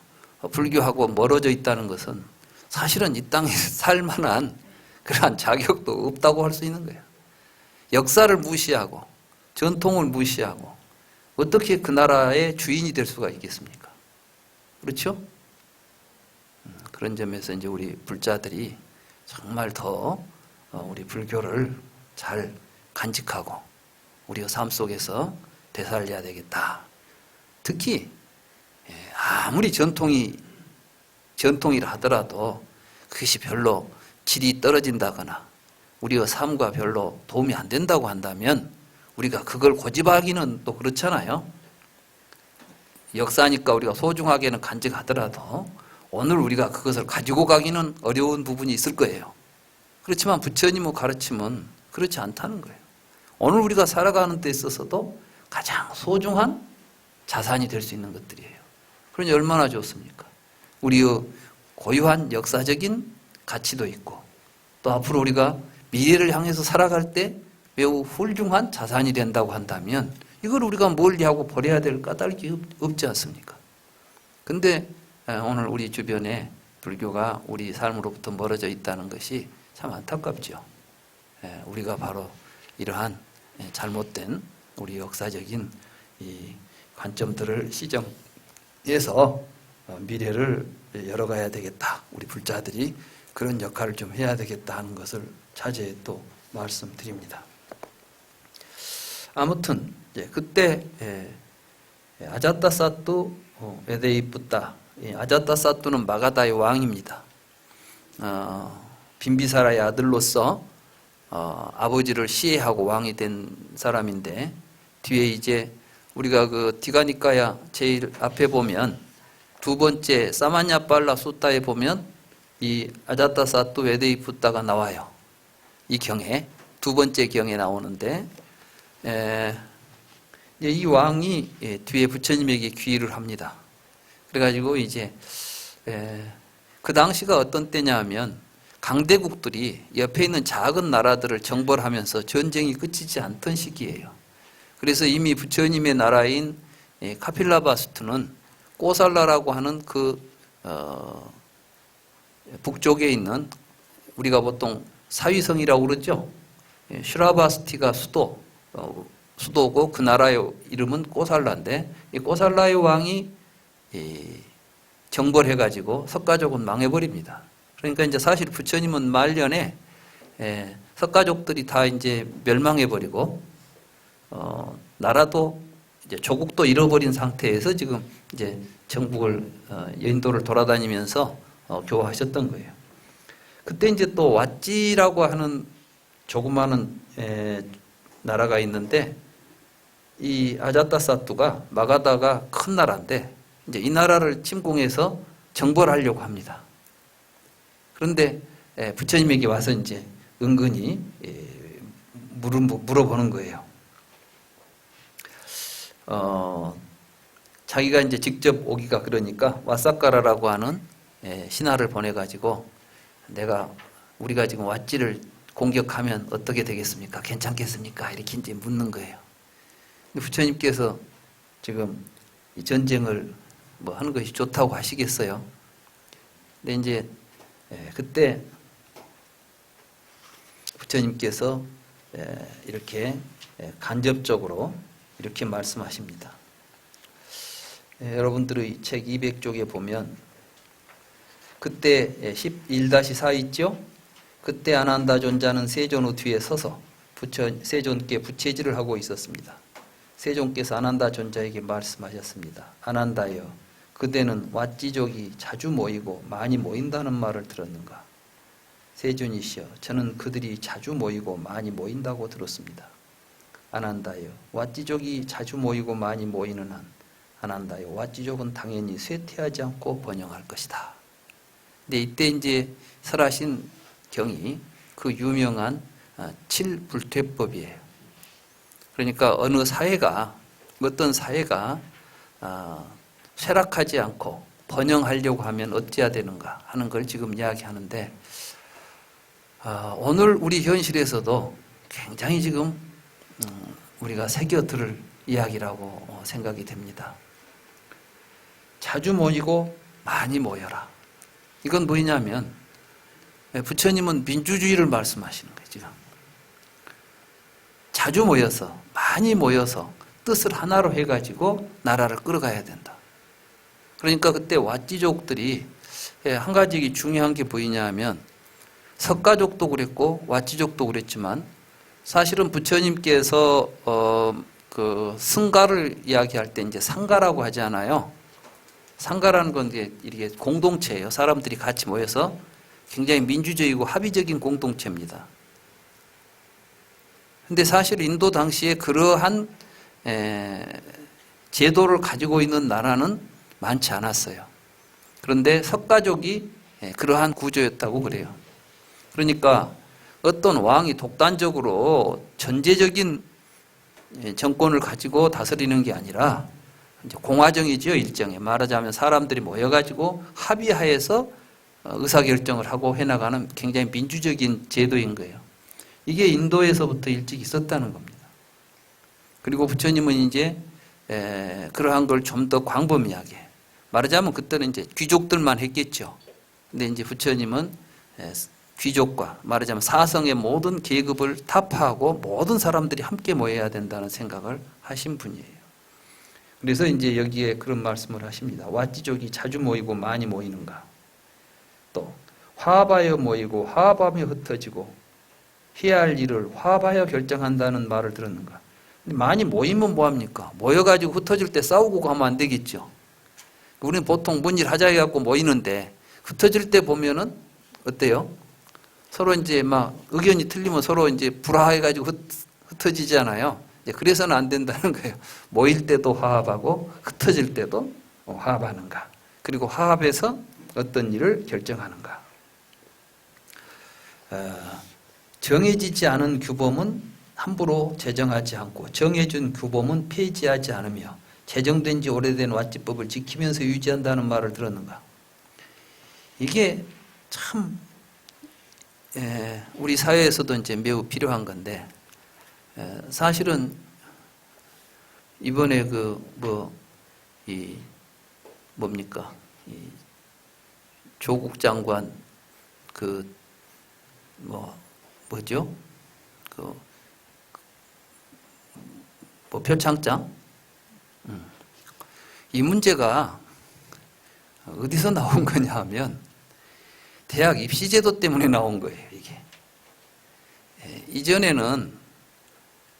불교하고 멀어져 있다는 것은 사실은 이 땅에 살 만한 그러한 자격도 없다고 할 수 있는 거예요. 역사를 무시하고 전통을 무시하고 어떻게 그 나라의 주인이 될 수가 있겠습니까? 그렇죠? 그런 점에서 이제 우리 불자들이 정말 더 우리 불교를 잘 간직하고 우리의 삶 속에서 되살려야 되겠다. 특히 아무리 전통이라 하더라도 그것이 별로 질이 떨어진다거나 우리의 삶과 별로 도움이 안 된다고 한다면 우리가 그걸 고집하기는 또 그렇잖아요. 역사니까 우리가 소중하게는 간직하더라도 오늘 우리가 그것을 가지고 가기는 어려운 부분이 있을 거예요. 그렇지만 부처님의 가르침은 그렇지 않다는 거예요. 오늘 우리가 살아가는 데 있어서도 가장 소중한 자산이 될 수 있는 것들이에요. 그러니 얼마나 좋습니까? 우리의 고유한 역사적인 가치도 있고 또 앞으로 우리가 미래를 향해서 살아갈 때 매우 훌륭한 자산이 된다고 한다면 이걸 우리가 멀리하고 버려야 될 까닭이 없지 않습니까? 근데 오늘 우리 주변에 불교가 우리 삶으로부터 멀어져 있다는 것이 참 안타깝죠. 우리가 바로 이러한 잘못된 우리 역사적인 이 관점들을 시정해서 미래를 열어가야 되겠다. 우리 불자들이 그런 역할을 좀 해야 되겠다 하는 것을 자제히 또 말씀드립니다. 아무튼 그때 아자타사뚜 에데이쁘따, 아자타사뚜는 마가다의 왕입니다. 빈비사라의 아들로서 아버지를 시해하고 왕이 된 사람인데 뒤에 이제 우리가 그 디가니까야 제일 앞에 보면 두 번째 사마냐팔라 수타에 보면 이 아자타사뚜 에데이쁘따가 나와요. 이 경에 두 번째 경에 나오는데 이 왕이 뒤에 부처님에게 귀의를 합니다. 그래가지고 이제 그 당시가 어떤 때냐 하면 강대국들이 옆에 있는 작은 나라들을 정벌하면서 전쟁이 끝이지 않던 시기예요. 그래서 이미 부처님의 나라인 카필라바스투는 꼬살라라고 하는 그 북쪽에 있는 우리가 보통 사위성이라고 그러죠. 슈라바스티가 수도고 그 나라의 이름은 꼬살라인데 이 꼬살라의 왕이 정벌해가지고 석가족은 망해버립니다. 그러니까 이제 사실 부처님은 말년에 석가족들이 다 이제 멸망해버리고 나라도 이제 조국도 잃어버린 상태에서 지금 이제 전국을 인도를 돌아다니면서 교화하셨던 거예요. 그때 이제 또 왓지라고 하는 조그마한 나라가 있는데 이 아자타사뚜가 마가다가 큰 나라인데 이제 이 나라를 침공해서 정벌하려고 합니다. 그런데 부처님에게 와서 이제 은근히 물어보는 거예요. 자기가 이제 직접 오기가 그러니까 와사카라라고 하는 신하를 보내가지고 우리가 지금 왓지를 공격하면 어떻게 되겠습니까? 괜찮겠습니까? 이렇게 이제 묻는 거예요. 부처님께서 지금 이 전쟁을 뭐 하는 것이 좋다고 하시겠어요? 근데 이제 그때 부처님께서 이렇게 간접적으로 이렇게 말씀하십니다. 여러분들의 책 200쪽에 보면 그때 11-4 있죠? 그때 아난다 존자는 세존의 뒤에 서서 세존께 부채질을 하고 있었습니다. 세존께서 아난다 존자에게 말씀하셨습니다. 아난다여, 그대는 왓지족이 자주 모이고 많이 모인다는 말을 들었는가? 세존이시여, 저는 그들이 자주 모이고 많이 모인다고 들었습니다. 아난다여, 왓지족이 자주 모이고 많이 모이는 한 아난다여, 왓지족은 당연히 쇠퇴하지 않고 번영할 것이다. 근데 이때 이제 설하신 경이 그 유명한 칠불퇴법이에요. 그러니까 어느 사회가, 어떤 사회가 쇠락하지 않고 번영하려고 하면 어찌해야 되는가 하는 걸 지금 이야기하는데, 오늘 우리 현실에서도 굉장히 지금 우리가 새겨들을 이야기라고 생각이 됩니다. 자주 모이고 많이 모여라. 이건 뭐냐면 부처님은 민주주의를 말씀하시는 거예요. 지금 자주 모여서, 많이 모여서 뜻을 하나로 해가지고 나라를 끌어가야 된다. 그러니까 그때 왓지족들이 한 가지 중요한 게 뭐냐 하면, 석가족도 그랬고 왓지족도 그랬지만 사실은 부처님께서 그 승가를 이야기할 때 이제 상가라고 하지 않아요. 상가라는 건 이게 공동체예요. 사람들이 같이 모여서 굉장히 민주적이고 합의적인 공동체입니다. 근데 사실 인도 당시에 그러한 제도를 가지고 있는 나라는 많지 않았어요. 그런데 석가족이 그러한 구조였다고 그래요. 그러니까 어떤 왕이 독단적으로 전제적인 정권을 가지고 다스리는 게 아니라 이제 공화정이죠. 일정에 말하자면 사람들이 모여가지고 합의하에서 의사결정을 하고 해나가는 굉장히 민주적인 제도인 거예요. 이게 인도에서부터 일찍 있었다는 겁니다. 그리고 부처님은 이제 그러한 걸 좀 더 광범위하게, 말하자면 그때는 이제 귀족들만 했겠죠. 근데 이제 부처님은 귀족과 말하자면 사성의 모든 계급을 타파하고 모든 사람들이 함께 모여야 된다는 생각을 하신 분이에요. 그래서 이제 여기에 그런 말씀을 하십니다. 왓지족이 자주 모이고 많이 모이는가? 또 화합하여 모이고 화합하며 흩어지고 해야 할 일을 화합하여 결정한다는 말을 들었는가? 근데 많이 모이면 뭐합니까? 모여가지고 흩어질 때 싸우고 가면 안 되겠죠. 우리는 보통 뭔 일 하자 해갖고 모이는데 흩어질 때 보면은 어때요? 서로 이제 막 의견이 틀리면 서로 이제 불화해가지고 흩어지잖아요. 그래서는 안 된다는 거예요. 모일 때도 화합하고 흩어질 때도 화합하는가. 그리고 화합해서 어떤 일을 결정하는가. 정해지지 않은 규범은 함부로 제정하지 않고 정해준 규범은 폐지하지 않으며 제정된 지 오래된 왓지법을 지키면서 유지한다는 말을 들었는가. 이게 참 우리 사회에서도 이제 매우 필요한 건데, 사실은 이번에 뭡니까? 조국 장관 뭐죠? 표창장? 이 문제가 어디서 나온 거냐 하면 대학 입시제도 때문에 나온 거예요, 이게. 이전에는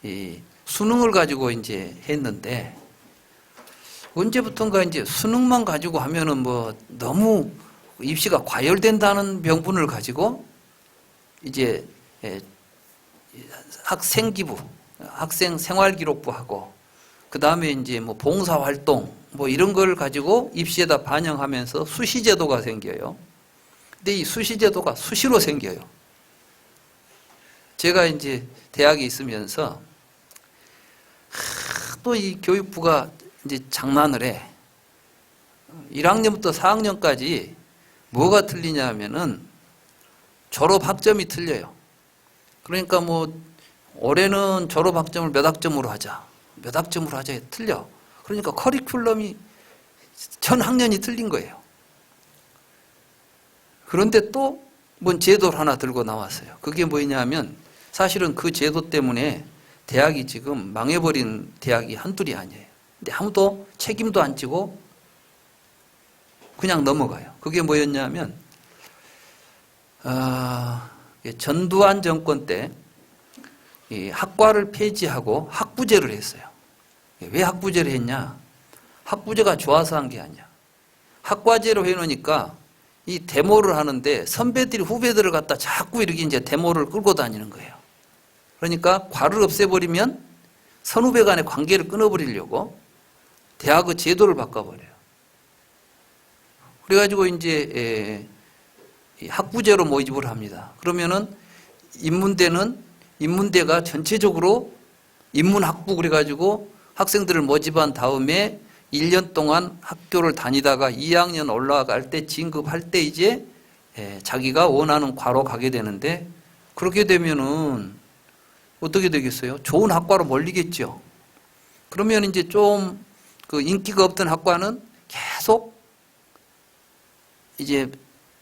이 수능을 가지고 이제 했는데, 언제부턴가 이제 수능만 가지고 하면은 뭐 너무 입시가 과열된다는 명분을 가지고 이제 학생기부, 학생 생활기록부하고 그 다음에 이제 뭐 봉사활동 뭐 이런 걸 가지고 입시에다 반영하면서 수시제도가 생겨요. 근데 이 수시제도가 수시로 생겨요. 제가 이제 대학에 있으면서 또 이 교육부가 이제 장난을 해. 1학년부터 4학년까지 뭐가 틀리냐 하면은 졸업 학점이 틀려요. 그러니까 뭐 올해는 졸업 학점을 몇 학점으로 하자. 몇 학점으로 하자. 틀려. 그러니까 커리큘럼이 전 학년이 틀린 거예요. 그런데 또 뭔 제도를 하나 들고 나왔어요. 그게 뭐냐 하면 사실은 그 제도 때문에 대학이 지금 망해버린 대학이 한둘이 아니에요. 근데 아무도 책임도 안 지고 그냥 넘어가요. 그게 뭐였냐면 전두환 정권 때 이 학과를 폐지하고 학부제를 했어요. 왜 학부제를 했냐? 학부제가 좋아서 한 게 아니야. 학과제로 해놓으니까 이 데모를 하는데 선배들이 후배들을 갖다 자꾸 이렇게 이제 데모를 끌고 다니는 거예요. 그러니까 과를 없애버리면 선후배 간의 관계를 끊어버리려고 대학의 제도를 바꿔버려요. 그래가지고 이제 이 학부제로 모집을 합니다. 그러면은 인문대가 전체적으로 인문학부 그래가지고 학생들을 모집한 다음에 1년 동안 학교를 다니다가 2학년 올라갈 때 진급할 때 이제 자기가 원하는 과로 가게 되는데, 그렇게 되면은 어떻게 되겠어요? 좋은 학과로 몰리겠죠. 그러면 이제 좀 그 인기가 없던 학과는 계속 이제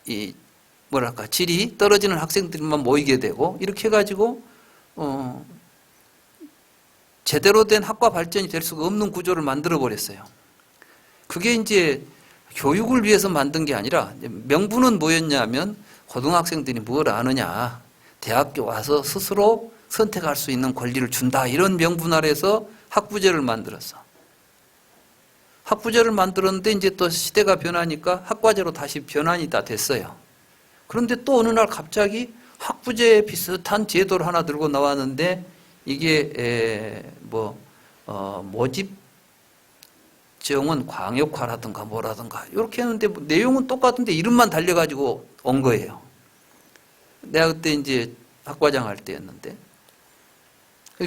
이 뭐랄까 질이 떨어지는 학생들만 모이게 되고, 이렇게 해가지고 제대로 된 학과 발전이 될 수가 없는 구조를 만들어 버렸어요. 그게 이제 교육을 위해서 만든 게 아니라, 명분은 뭐였냐면 고등학생들이 뭘 아느냐, 대학교 와서 스스로 선택할 수 있는 권리를 준다, 이런 명분 아래서 학부제를 만들었어. 학부제를 만들었는데 이제 또 시대가 변하니까 학과제로 다시 변환이 다 됐어요. 그런데 또 어느 날 갑자기 학부제 비슷한 제도를 하나 들고 나왔는데, 이게 모집 지형은 광역화라든가 뭐라든가 이렇게 했는데, 내용은 똑같은데 이름만 달려가지고 온 거예요. 내가 그때 이제 학과장 할 때였는데,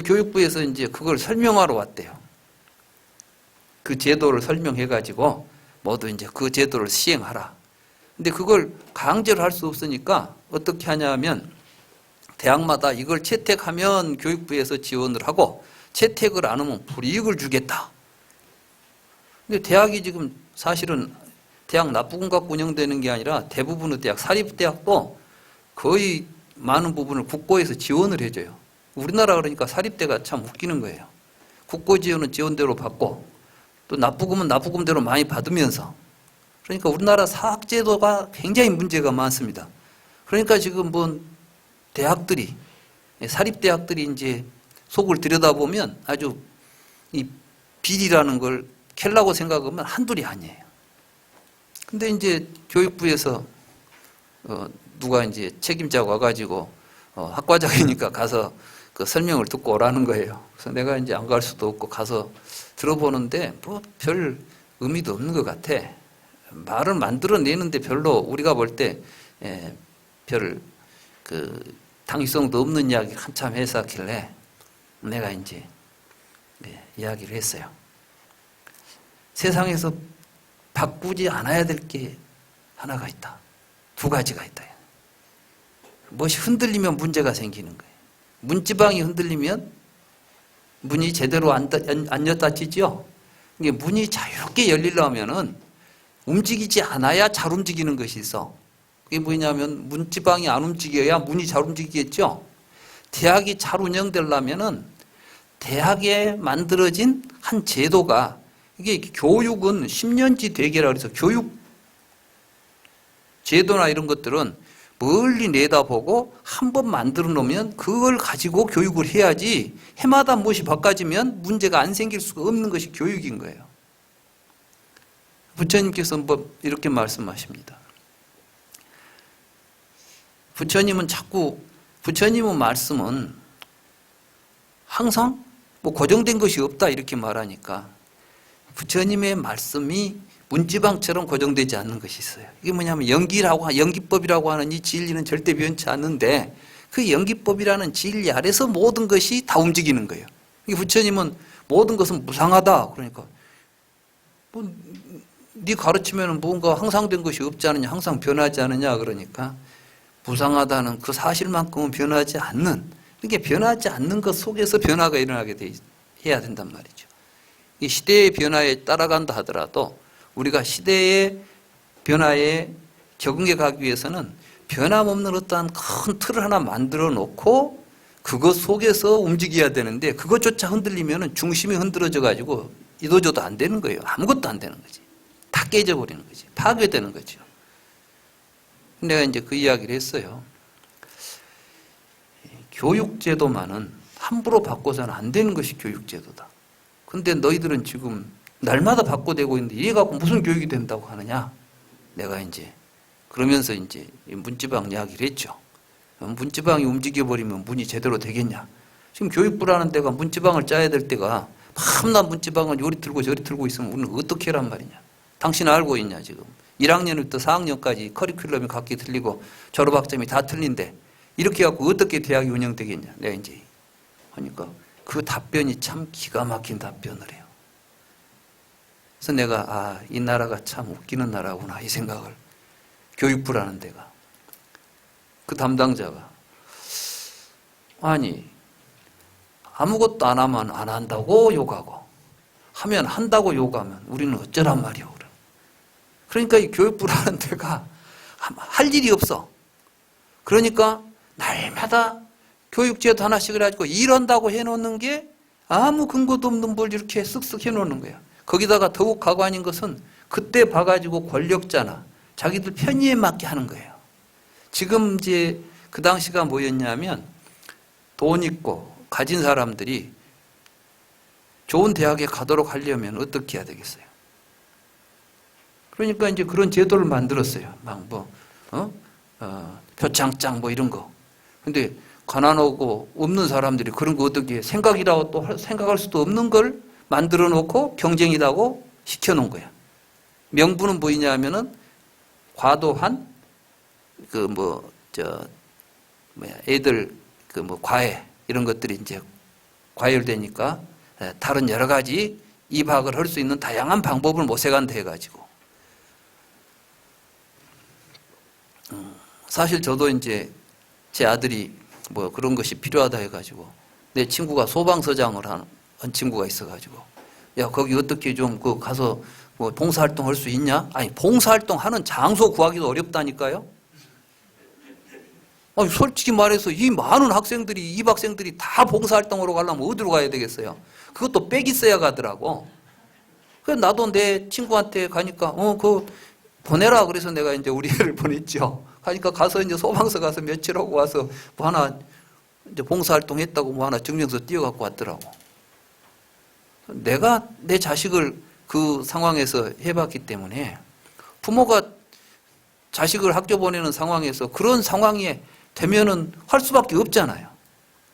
교육부에서 이제 그걸 설명하러 왔대요. 그 제도를 설명해가지고 모두 이제 그 제도를 시행하라. 근데 그걸 강제로 할 수 없으니까 어떻게 하냐면, 대학마다 이걸 채택하면 교육부에서 지원을 하고, 채택을 안 하면 불이익을 주겠다. 근데 대학이 지금 사실은 대학 납부금 갖고 운영되는 게 아니라 대부분의 대학, 사립대학도 거의 많은 부분을 국고에서 지원을 해줘요. 우리나라 그러니까 사립대가 참 웃기는 거예요. 국고 지원은 지원대로 받고, 또 납부금은 납부금대로 많이 받으면서, 그러니까 우리나라 사학제도가 굉장히 문제가 많습니다. 그러니까 지금 대학들이, 사립대학들이 이제 속을 들여다보면 아주 이 비리라는 걸 캘라고 생각하면 한둘이 아니에요. 근데 이제 교육부에서 누가 이제 책임자가 와가지고 학과장이니까 가서 그 설명을 듣고 오라는 거예요. 그래서 내가 이제 안 갈 수도 없고 가서 들어보는데 별 의미도 없는 것 같아. 말을 만들어내는데 별로 우리가 볼 때 별 당위성도 없는 이야기를 한참 해서 하길래 내가 이제 이야기를 했어요. 세상에서 바꾸지 않아야 될 게 하나가 있다. 두 가지가 있다. 무엇이 흔들리면 문제가 생기는 거예요. 문지방이 흔들리면 문이 제대로 안 닫히죠. 이게 문이 자유롭게 열리려면은 움직이지 않아야 잘 움직이는 것이 있어. 그게 뭐냐면 문지방이 안 움직여야 문이 잘 움직이겠죠. 대학이 잘 운영되려면은 대학에 만들어진 한 제도가, 이게 교육은 10년지 대계라 그래서 교육 제도나 이런 것들은 멀리 내다보고 한번 만들어 놓으면 그걸 가지고 교육을 해야지, 해마다 무엇이 바꿔지면 문제가 안 생길 수가 없는 것이 교육인 거예요. 부처님께서 이렇게 말씀하십니다. 부처님은 말씀은 항상 고정된 것이 없다 이렇게 말하니까, 부처님의 말씀이 문지방처럼 고정되지 않는 것이 있어요. 이게 뭐냐면 연기법이라고 하는 이 진리는 절대 변치 않는데, 그 연기법이라는 진리 아래서 모든 것이 다 움직이는 거예요. 부처님은 모든 것은 무상하다. 그러니까 네 가르치면 뭔가 항상된 것이 없지 않느냐, 항상 변하지 않느냐. 그러니까 무상하다는 그 사실만큼은 변하지 않는, 이게 변하지 않는 것 속에서 변화가 일어나게 해야 된단 말이죠. 이 시대의 변화에 따라간다 하더라도 우리가 시대의 변화에 적응해 가기 위해서는 변함없는 어떠한 큰 틀을 하나 만들어 놓고 그것 속에서 움직여야 되는데, 그것조차 흔들리면 중심이 흔들어져 가지고 이도저도 안 되는 거예요. 아무것도 안 되는 거지. 다 깨져버리는 거지. 파괴되는 거죠. 내가 이제 그 이야기를 했어요. 교육제도만은 함부로 바꿔서는 안 되는 것이 교육제도다. 근데 너희들은 지금 날마다 바꿔대고 있는데 이래 갖고 무슨 교육이 된다고 하느냐? 내가 이제 그러면서 이제 문지방 이야기를 했죠. 문지방이 움직여버리면 문이 제대로 되겠냐? 지금 교육부라는 데가 문지방을 짜야 될 때가 밤낮 문지방을 요리 틀고 저리 틀고 있으면 우리는 어떻게 하란 말이냐? 당신 알고 있냐 지금? 1학년부터 4학년까지 커리큘럼이 각기 틀리고 졸업학점이 다 틀린데 이렇게 해갖고 어떻게 대학이 운영되겠냐. 내가 이제 하니까 그 답변이 참 기가 막힌 답변을 해요. 그래서 내가 이 나라가 참 웃기는 나라구나 이 생각을, 교육부라는 데가, 그 담당자가 아니 아무것도 안 하면 안 한다고 욕하고 하면 한다고 욕하면 우리는 어쩌란 말이오. 그러니까 이 교육부라는 데가 할 일이 없어. 그러니까 날마다 교육제도 하나씩을 가지고 이런다고 해놓는 게 아무 근거도 없는 뭘 이렇게 쓱쓱 해놓는 거야. 거기다가 더욱 가관인 것은 그때 봐가지고 권력자나 자기들 편의에 맞게 하는 거예요. 지금 이제 그 당시가 뭐였냐면 돈 있고 가진 사람들이 좋은 대학에 가도록 하려면 어떻게 해야 되겠어요? 그러니까 이제 그런 제도를 만들었어요. 막 표창장 이런 거. 근데 가난하고 없는 사람들이 그런 거 어떻게 생각이라고 또 생각할 수도 없는 걸 만들어 놓고 경쟁이라고 시켜 놓은 거야. 명분은 뭐냐면은 과도한 애들 과외 이런 것들이 이제 과열되니까 다른 여러 가지 입학을 할 수 있는 다양한 방법을 모색한다 해가지고. 사실 저도 이제 제 아들이 그런 것이 필요하다 해가지고 내 친구가 소방서장을 한 친구가 있어가지고 야 거기 어떻게 좀 가서 봉사활동 할 수 있냐? 아니 봉사활동 하는 장소 구하기도 어렵다니까요. 아니 솔직히 말해서 이 많은 학생들이 입학생들이 다 봉사활동으로 가려면 어디로 가야 되겠어요? 그것도 빽 있어야 가더라고. 그래서 나도 내 친구한테 가니까 보내라. 그래서 내가 이제 우리 애를 보냈죠. 가니까 가서 이제 소방서 가서 며칠 하고 와서 하나 이제 봉사활동 했다고 하나 증명서 띄어갖고 왔더라고. 내가 내 자식을 그 상황에서 해봤기 때문에 부모가 자식을 학교 보내는 상황에서 그런 상황이 되면은 할 수밖에 없잖아요.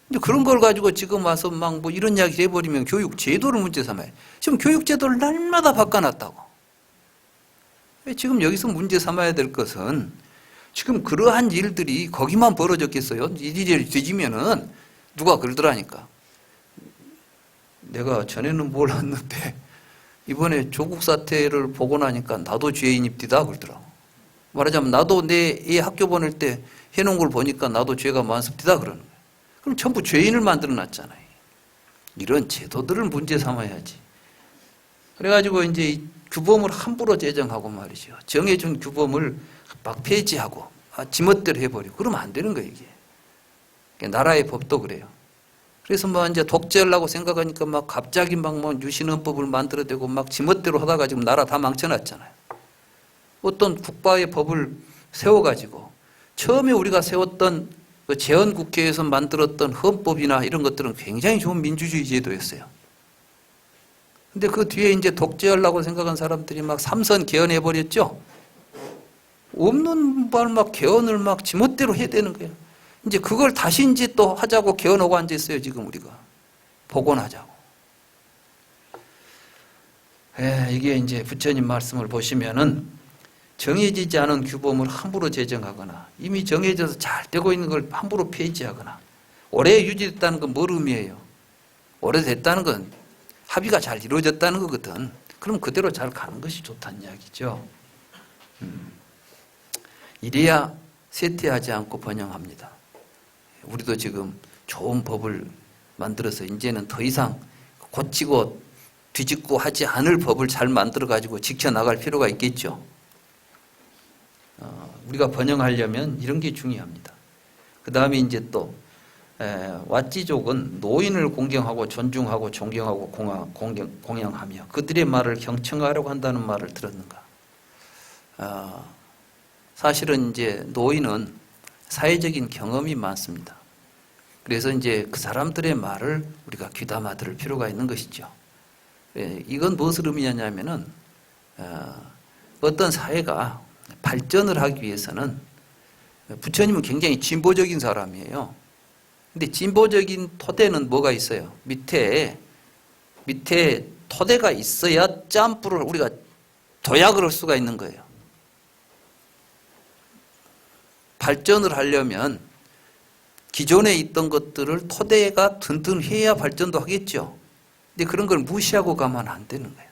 근데 그런 걸 가지고 지금 와서 이런 이야기 해버리면 교육 제도를 문제 삼아요. 지금 교육 제도를 날마다 바꿔놨다고. 지금 여기서 문제 삼아야 될 것은 지금 그러한 일들이 거기만 벌어졌겠어요? 일이 뒤지면은 누가 그러더라니까. 내가 전에는 몰랐는데 이번에 조국 사태를 보고 나니까 나도 죄인입디다 그러더라고. 말하자면 나도 내 애 학교 보낼 때 해놓은 걸 보니까 나도 죄가 많습디다 그러는 거예요. 그럼 전부 죄인을 만들어 놨잖아요. 이런 제도들을 문제 삼아야지. 그래가지고 이제 이 규범을 함부로 제정하고 말이죠. 정해준 규범을 막 폐지하고 지멋대로 해버리고 그러면 안 되는 거예요, 이게. 나라의 법도 그래요. 그래서 이제 독재하려고 생각하니까 갑자기 유신헌법을 만들어대고 지멋대로 하다가 지금 나라 다 망쳐놨잖아요. 어떤 국가의 법을 세워가지고 처음에 우리가 세웠던 그 재헌국회에서 만들었던 헌법이나 이런 것들은 굉장히 좋은 민주주의 제도였어요. 근데 그 뒤에 이제 독재하려고 생각한 사람들이 삼선 개헌해버렸죠? 없는 말 개헌을 지멋대로 해야 되는 거예요. 이제 그걸 다시 이제 또 하자고 개헌하고 앉아있어요, 지금 우리가. 복원하자고. 이게 이제 부처님 말씀을 보시면은 정해지지 않은 규범을 함부로 제정하거나 이미 정해져서 잘 되고 있는 걸 함부로 폐지하거나 오래 유지됐다는 건 뭘 의미해요? 오래됐다는 건 합의가 잘 이루어졌다는 거거든. 그럼 그대로 잘 가는 것이 좋다는 이야기죠. 이래야 쇠퇴하지 않고 번영합니다. 우리도 지금 좋은 법을 만들어서 이제는 더 이상 고치고 뒤집고 하지 않을 법을 잘 만들어가지고 지켜나갈 필요가 있겠죠. 우리가 번영하려면 이런 게 중요합니다. 그 다음에 이제 또 왓지족은 노인을 공경하고 존중하고 존경하고 공양하며 그들의 말을 경청하려고 한다는 말을 들었는가. 사실은 이제 노인은 사회적인 경험이 많습니다. 그래서 이제 그 사람들의 말을 우리가 귀담아 들을 필요가 있는 것이죠. 이건 무엇을 의미하냐면은 어떤 사회가 발전을 하기 위해서는 부처님은 굉장히 진보적인 사람이에요. 근데 진보적인 토대는 뭐가 있어요? 밑에 토대가 있어야 짬뿌를 우리가 도약을 할 수가 있는 거예요. 발전을 하려면 기존에 있던 것들을 토대가 튼튼해야 발전도 하겠죠. 근데 그런 걸 무시하고 가면 안 되는 거예요.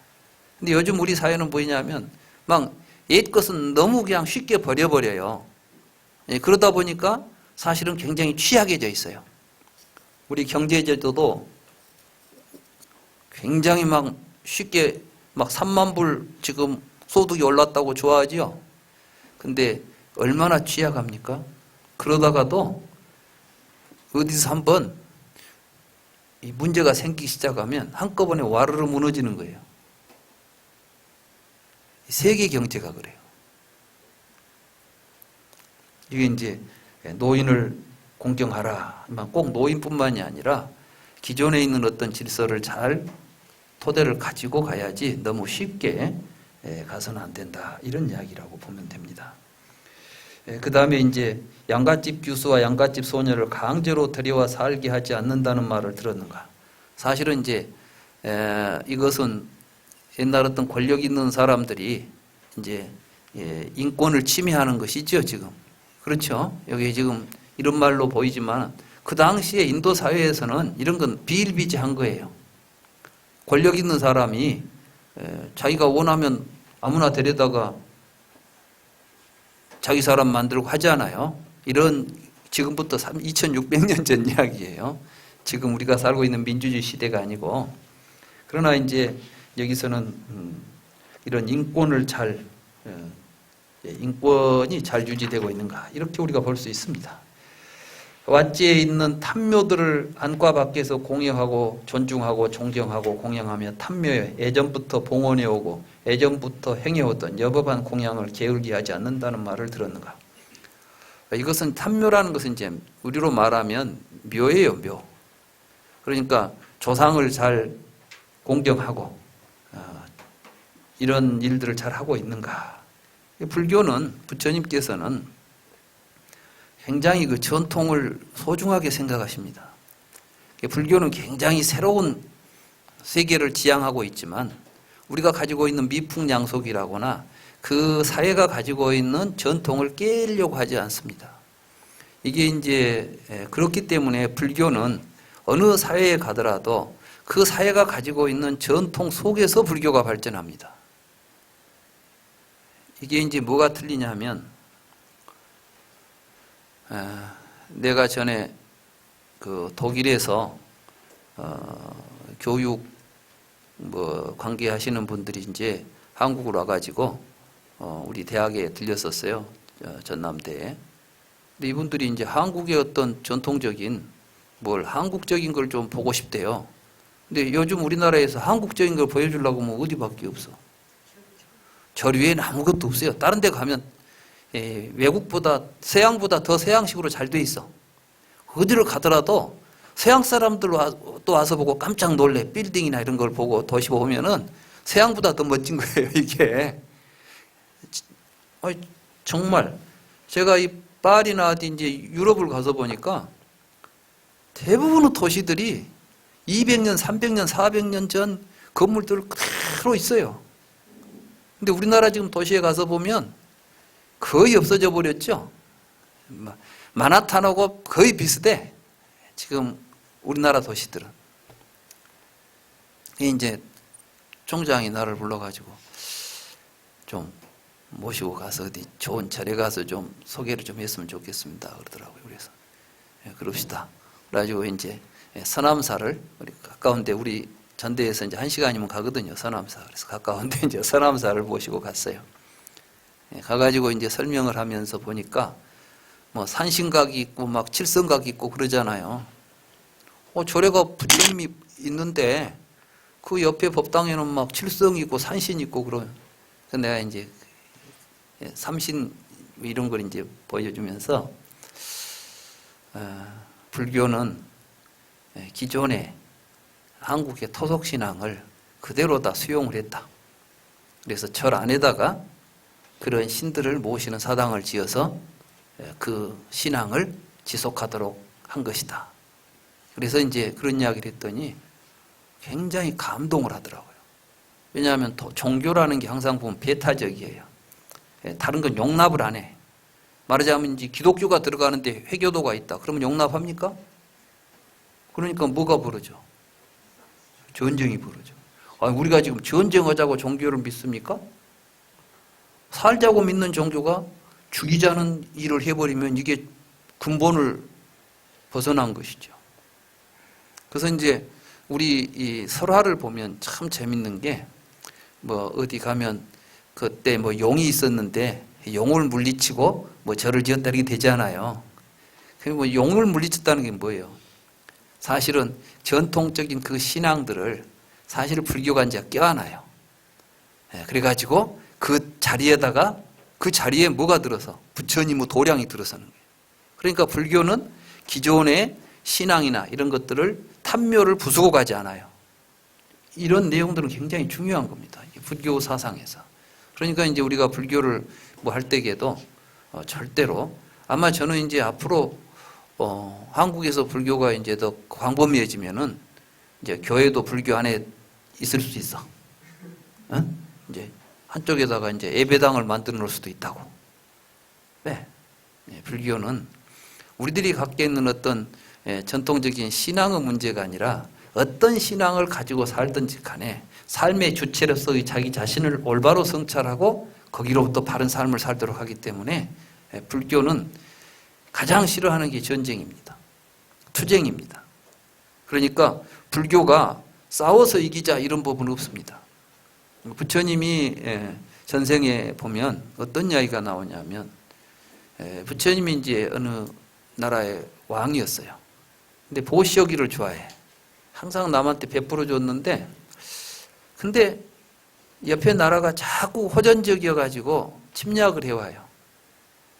근데 요즘 우리 사회는 뭐냐면 막 옛 것은 너무 그냥 쉽게 버려버려요. 그러다 보니까 사실은 굉장히 취약해져 있어요. 우리 경제제도도 굉장히 막 쉽게 막 3만 불 지금 소득이 올랐다고 좋아하지요. 근데 얼마나 취약합니까? 그러다가도 어디서 한번 이 문제가 생기기 시작하면 한꺼번에 와르르 무너지는 거예요. 세계 경제가 그래요. 이게 이제 노인을 공경하라. 꼭 노인뿐만이 아니라 기존에 있는 어떤 질서를 잘 토대를 가지고 가야지 너무 쉽게 가서는 안 된다. 이런 이야기라고 보면 됩니다. 그 다음에 이제 양갓집 교수와 양갓집 소녀를 강제로 들여와 살게 하지 않는다는 말을 들었는가. 사실은 이제 이것은 옛날 어떤 권력 있는 사람들이 이제 인권을 침해하는 것이죠, 지금. 그렇죠? 여기 지금 이런 말로 보이지만 그 당시에 인도 사회에서는 이런 건 비일비재한 거예요. 권력 있는 사람이 자기가 원하면 아무나 데려다가 자기 사람 만들고 하잖아요. 이런 지금부터 2600년 전 이야기예요. 지금 우리가 살고 있는 민주주의 시대가 아니고. 그러나 이제 여기서는 이런 인권이 잘 유지되고 있는가 이렇게 우리가 볼 수 있습니다. 왓지에 있는 탐묘들을 안과 밖에서 공경하고 존중하고 존경하고 공양하며 탐묘에 예전부터 봉헌해 오고 예전부터 행해오던 여법한 공양을 게을리 하지 않는다는 말을 들었는가. 이것은 탐묘라는 것은 이제 우리로 말하면 묘예요, 묘. 그러니까 조상을 잘 공경하고 이런 일들을 잘 하고 있는가. 불교는 부처님께서는 굉장히 그 전통을 소중하게 생각하십니다. 불교는 굉장히 새로운 세계를 지향하고 있지만 우리가 가지고 있는 미풍양속이라거나 그 사회가 가지고 있는 전통을 깨려고 하지 않습니다. 이게 이제 그렇기 때문에 불교는 어느 사회에 가더라도 그 사회가 가지고 있는 전통 속에서 불교가 발전합니다. 이게 이제 뭐가 틀리냐면 내가 전에 그 독일에서 교육 관계하시는 분들이 이제 한국으로 와가지고 우리 대학에 들렸었어요. 전남대에. 근데 이분들이 이제 한국의 어떤 전통적인 한국적인 걸 좀 보고 싶대요. 근데 요즘 우리나라에서 한국적인 걸 보여주려고 하면 어디밖에 없어. 절 위에는 아무것도 없어요. 다른 데 가면 외국보다 서양보다 더 서양식으로 잘 돼 있어. 어디를 가더라도 서양 사람들 또 와서 보고 깜짝 놀래. 빌딩이나 이런 걸 보고 도시 보면은 서양보다 더 멋진 거예요, 이게. 정말 제가 이 파리나 어디 이제 유럽을 가서 보니까 대부분의 도시들이 200년, 300년, 400년 전 건물들 그대로 있어요. 근데 우리나라 지금 도시에 가서 보면 거의 없어져 버렸죠. 마나탄하고 거의 비슷해. 지금 우리나라 도시들은. 이제 총장이 나를 불러가지고 좀 모시고 가서 어디 좋은 절에 가서 좀 소개를 좀 했으면 좋겠습니다. 그러더라고요. 그래서 그럽시다. 그래가지고 이제 서남사를 우리 가까운데 우리 전대에서 이제 1시간이면 가거든요. 서남사. 그래서 가까운데 이제 서남사를 모시고 갔어요. 가가지고 이제 설명을 하면서 보니까 산신각이 있고 막 칠성각이 있고 그러잖아요. 절에가 부처님이 있는데 그 옆에 법당에는 막 칠성이 있고 산신이 있고 그래서 내가 이제 삼신 이런 걸 이제 보여주면서 불교는 기존의 한국의 토속신앙을 그대로 다 수용을 했다. 그래서 절 안에다가 그런 신들을 모시는 사당을 지어서 그 신앙을 지속하도록 한 것이다. 그래서 이제 그런 이야기를 했더니 굉장히 감동을 하더라고요. 왜냐하면 종교라는 게 항상 보면 배타적이에요. 다른 건 용납을 안 해. 말하자면 이제 기독교가 들어가는데 회교도가 있다. 그러면 용납합니까? 그러니까 뭐가 벌어져? 전쟁이 벌어져. 우리가 지금 전쟁하자고 종교를 믿습니까? 살자고 믿는 종교가 죽이자는 일을 해버리면 이게 근본을 벗어난 것이죠. 그래서 이제 우리 이 설화를 보면 참 재밌는 게, 뭐 어디 가면 그때 뭐 용이 있었는데 용을 물리치고 뭐 절을 지었다 이렇게 되잖아요. 뭐 용을 물리쳤다는 게 뭐예요? 사실은 전통적인 그 신앙들을 사실 불교가 이제 껴안아요. 그래가지고 그 자리에다가 그 자리에 뭐가 들어서 부처님 뭐 도량이 들어서는 거예요. 그러니까 불교는 기존의 신앙이나 이런 것들을 탐묘를 부수고 가지 않아요. 이런 내용들은 굉장히 중요한 겁니다. 불교 사상에서. 그러니까 이제 우리가 불교를 뭐 할 때에도 절대로, 아마 저는 이제 앞으로 한국에서 불교가 이제 더 광범위해지면은 이제 교회도 불교 안에 있을 수 있어. 이제 한쪽에다가 이제 예배당을 만들어 놓을 수도 있다고. 네. 불교는 우리들이 갖고 있는 어떤 전통적인 신앙의 문제가 아니라 어떤 신앙을 가지고 살든지 간에 삶의 주체로서의 자기 자신을 올바로 성찰하고 거기로부터 바른 삶을 살도록 하기 때문에 불교는 가장 싫어하는 게 전쟁입니다. 투쟁입니다. 그러니까 불교가 싸워서 이기자 이런 법은 없습니다. 부처님이 전생에 보면 어떤 이야기가 나오냐면, 부처님이 이제 어느 나라의 왕이었어요. 근데 보시하기를 좋아해. 항상 남한테 베풀어 줬는데, 근데 옆에 나라가 자꾸 호전적이어가지고 침략을 해와요.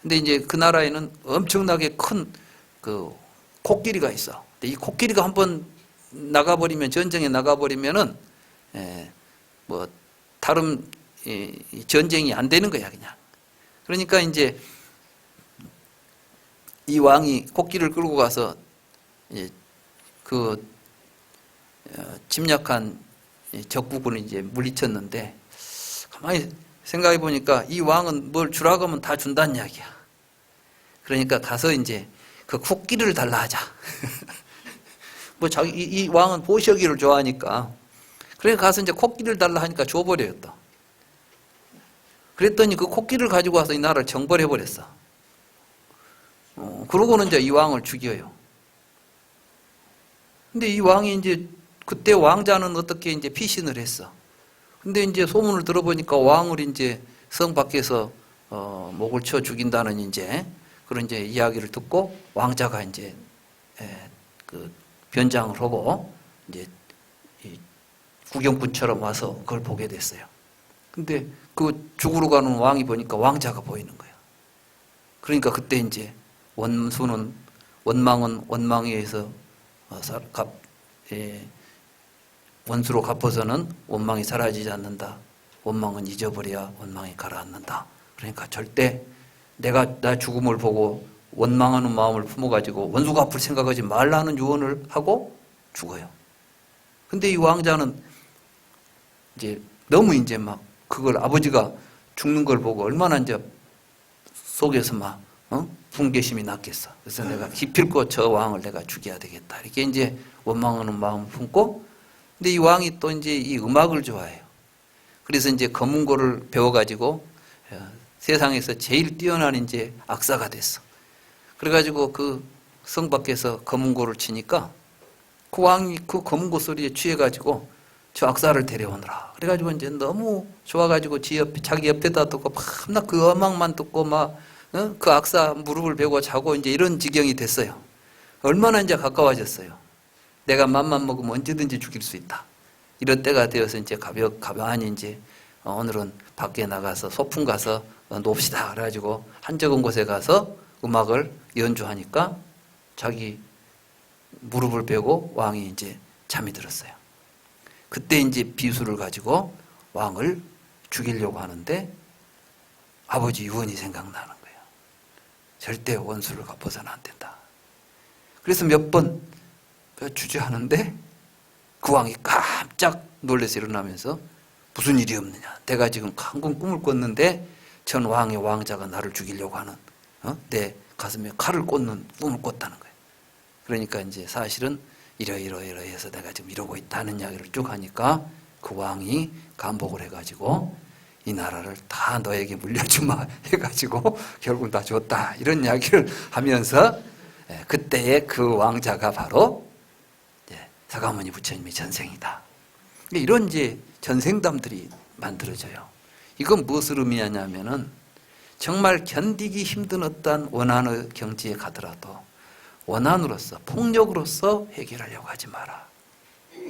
근데 이제 그 나라에는 엄청나게 큰 그 코끼리가 있어. 근데 이 코끼리가 한번 나가버리면, 전쟁에 나가버리면은 뭐 다른 전쟁이 안 되는 거야 그냥. 그러니까 이제 이 왕이 코끼리를 끌고 가서 그 침략한 적국을 이제 물리쳤는데, 가만히 생각해 보니까 이 왕은 뭘 주라고 하면 다 준다는 이야기야. 그러니까 가서 이제 그 코끼리를 달라 하자. 뭐 이 왕은 보시기를 좋아하니까. 그러니까 가서 이제 코끼리를 달라 하니까 줘버려요 또. 그랬더니 그 코끼리를 가지고 와서 이 나라를 정벌해 버렸어. 그러고는 이제 이 왕을 죽여요. 근데 이 왕이 이제 그때 왕자는 어떻게 이제 피신을 했어. 근데 이제 소문을 들어보니까 왕을 이제 성 밖에서 목을 쳐 죽인다는 이제 그런 이제 이야기를 듣고 왕자가 이제 그 변장을 하고 이제 구경꾼처럼 와서 그걸 보게 됐어요. 근데 그 죽으러 가는 왕이 보니까 왕자가 보이는 거예요. 그러니까 그때 이제 원망은 원망에 의해서 원수로 갚아서는 원망이 사라지지 않는다. 원망은 잊어버려야 원망이 가라앉는다. 그러니까 절대 나 죽음을 보고 원망하는 마음을 품어가지고 원수 갚을 생각하지 말라는 유언을 하고 죽어요. 근데 이 왕자는 이제 너무 이제 막 그걸 아버지가 죽는 걸 보고 얼마나 이제 속에서 막 분개심이 났겠어. 그래서 내가 기필코 저 왕을 내가 죽여야 되겠다. 이렇게 이제 원망하는 마음을 품고, 근데 이 왕이 또 이제 이 음악을 좋아해요. 그래서 이제 검은고를 배워가지고 세상에서 제일 뛰어난 이제 악사가 됐어. 그래가지고 그 성 밖에서 검은고를 치니까 그 왕이 그 검은고 소리에 취해가지고 저 악사를 데려오느라. 그래가지고 이제 너무 좋아가지고 자기 옆에다 두고 밤낮 그 음악만 듣고 막 그 악사 무릎을 베고 자고 이제 이런 지경이 됐어요. 얼마나 이제 가까워졌어요. 내가 맘만 먹으면 언제든지 죽일 수 있다. 이런 때가 되어서 이제 가만히 이제 오늘은 밖에 나가서 소풍 가서 놉시다. 그래가지고 한적한 곳에 가서 음악을 연주하니까 자기 무릎을 베고 왕이 이제 잠이 들었어요. 그때 이제 비수를 가지고 왕을 죽이려고 하는데 아버지 유언이 생각나는 거예요. 절대 원수를 갚아서는 안 된다. 그래서 몇 번 주저하는데 그 왕이 깜짝 놀라서 일어나면서 무슨 일이 없느냐. 내가 지금 큰 꿈을 꿨는데 전 왕의 왕자가 나를 죽이려고 하는 내 가슴에 칼을 꽂는 꿈을 꿨다는 거예요. 그러니까 이제 사실은 이러해서 내가 지금 이러고 있다는 이야기를 쭉 하니까 그 왕이 감복을 해가지고 이 나라를 다 너에게 물려주마 해가지고 결국 다 줬다. 이런 이야기를 하면서 그때의 그 왕자가 바로 사가모니 부처님의 전생이다. 이런 이제 전생담들이 만들어져요. 이건 무엇을 의미하냐면은 정말 견디기 힘든 어떤 원한의 경지에 가더라도 원한으로서 폭력으로서 해결하려고 하지 마라.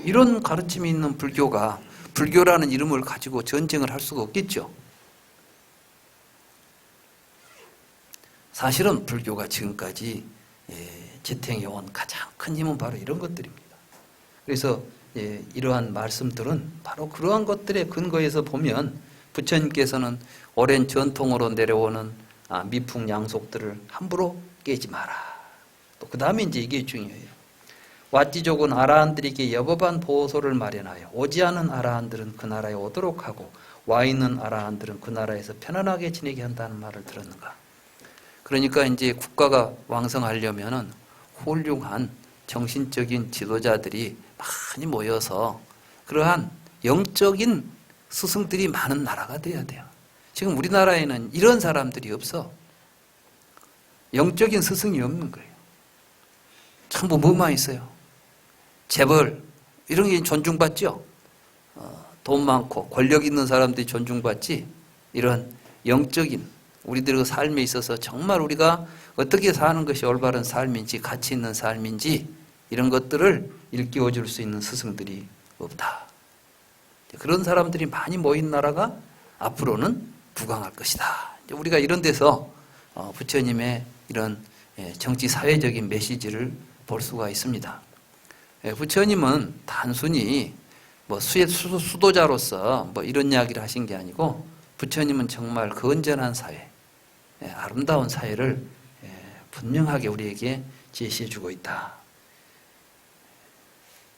이런 가르침이 있는 불교가 불교라는 이름을 가지고 전쟁을 할 수가 없겠죠. 사실은 불교가 지금까지 지탱해온 가장 큰 힘은 바로 이런 것들입니다. 그래서 이러한 말씀들은 바로 그러한 것들의 근거에서 보면 부처님께서는 오랜 전통으로 내려오는 미풍양속들을 함부로 깨지 마라. 또 그 다음에 이제 이게 중요해요. 왓지족은 아라한들에게 여법한 보호소를 마련하여 오지 않은 아라한들은 그 나라에 오도록 하고 와 있는 아라한들은 그 나라에서 편안하게 지내게 한다는 말을 들었는가. 그러니까 이제 국가가 왕성하려면은 훌륭한 정신적인 지도자들이 많이 모여서 그러한 영적인 스승들이 많은 나라가 돼야 돼요. 지금 우리나라에는 이런 사람들이 없어. 영적인 스승이 없는 거예요. 전부 뭐만 있어요? 재벌 이런 게 존중받죠. 돈 많고 권력 있는 사람들이 존중받지. 이런 영적인 우리들의 삶에 있어서 정말 우리가 어떻게 사는 것이 올바른 삶인지 가치 있는 삶인지 이런 것들을 일깨워 줄 수 있는 스승들이 없다. 그런 사람들이 많이 모인 나라가 앞으로는 부강할 것이다. 우리가 이런 데서 부처님의 이런 정치 사회적인 메시지를 볼 수가 있습니다. 부처님은 단순히 뭐 수도자로서 뭐 이런 이야기를 하신 게 아니고 부처님은 정말 건전한 사회, 아름다운 사회를 분명하게 우리에게 제시해 주고 있다.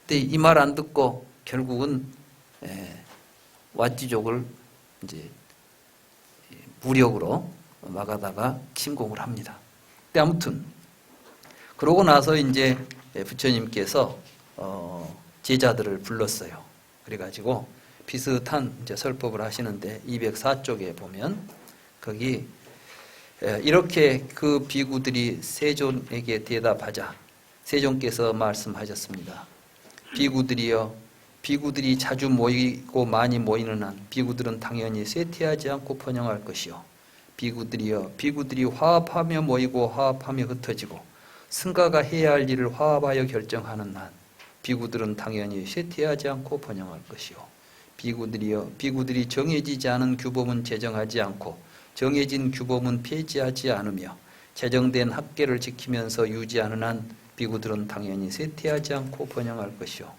근데 이 말 안 듣고 결국은 왓지족을 이제 무력으로 막아다가 침공을 합니다. 근데 아무튼 그러고 나서 이제 부처님께서 제자들을 불렀어요. 그래가지고 비슷한 이제 설법을 하시는데 204쪽에 보면 거기 이렇게 그 비구들이 세존에게 대답하자 세존께서 말씀하셨습니다. 비구들이여, 비구들이 자주 모이고 많이 모이는 한 비구들은 당연히 쇠퇴하지 않고 번영할 것이요. 비구들이여, 비구들이 화합하며 모이고 화합하며 흩어지고 승가가 해야 할 일을 화합하여 결정하는 한 비구들은 당연히 쇠퇴하지 않고 번영할 것이요. 비구들이여, 비구들이 정해지지 않은 규범은 제정하지 않고 정해진 규범은 폐지하지 않으며 제정된 합계를 지키면서 유지하는 한 비구들은 당연히 쇠퇴하지 않고 번영할 것이요.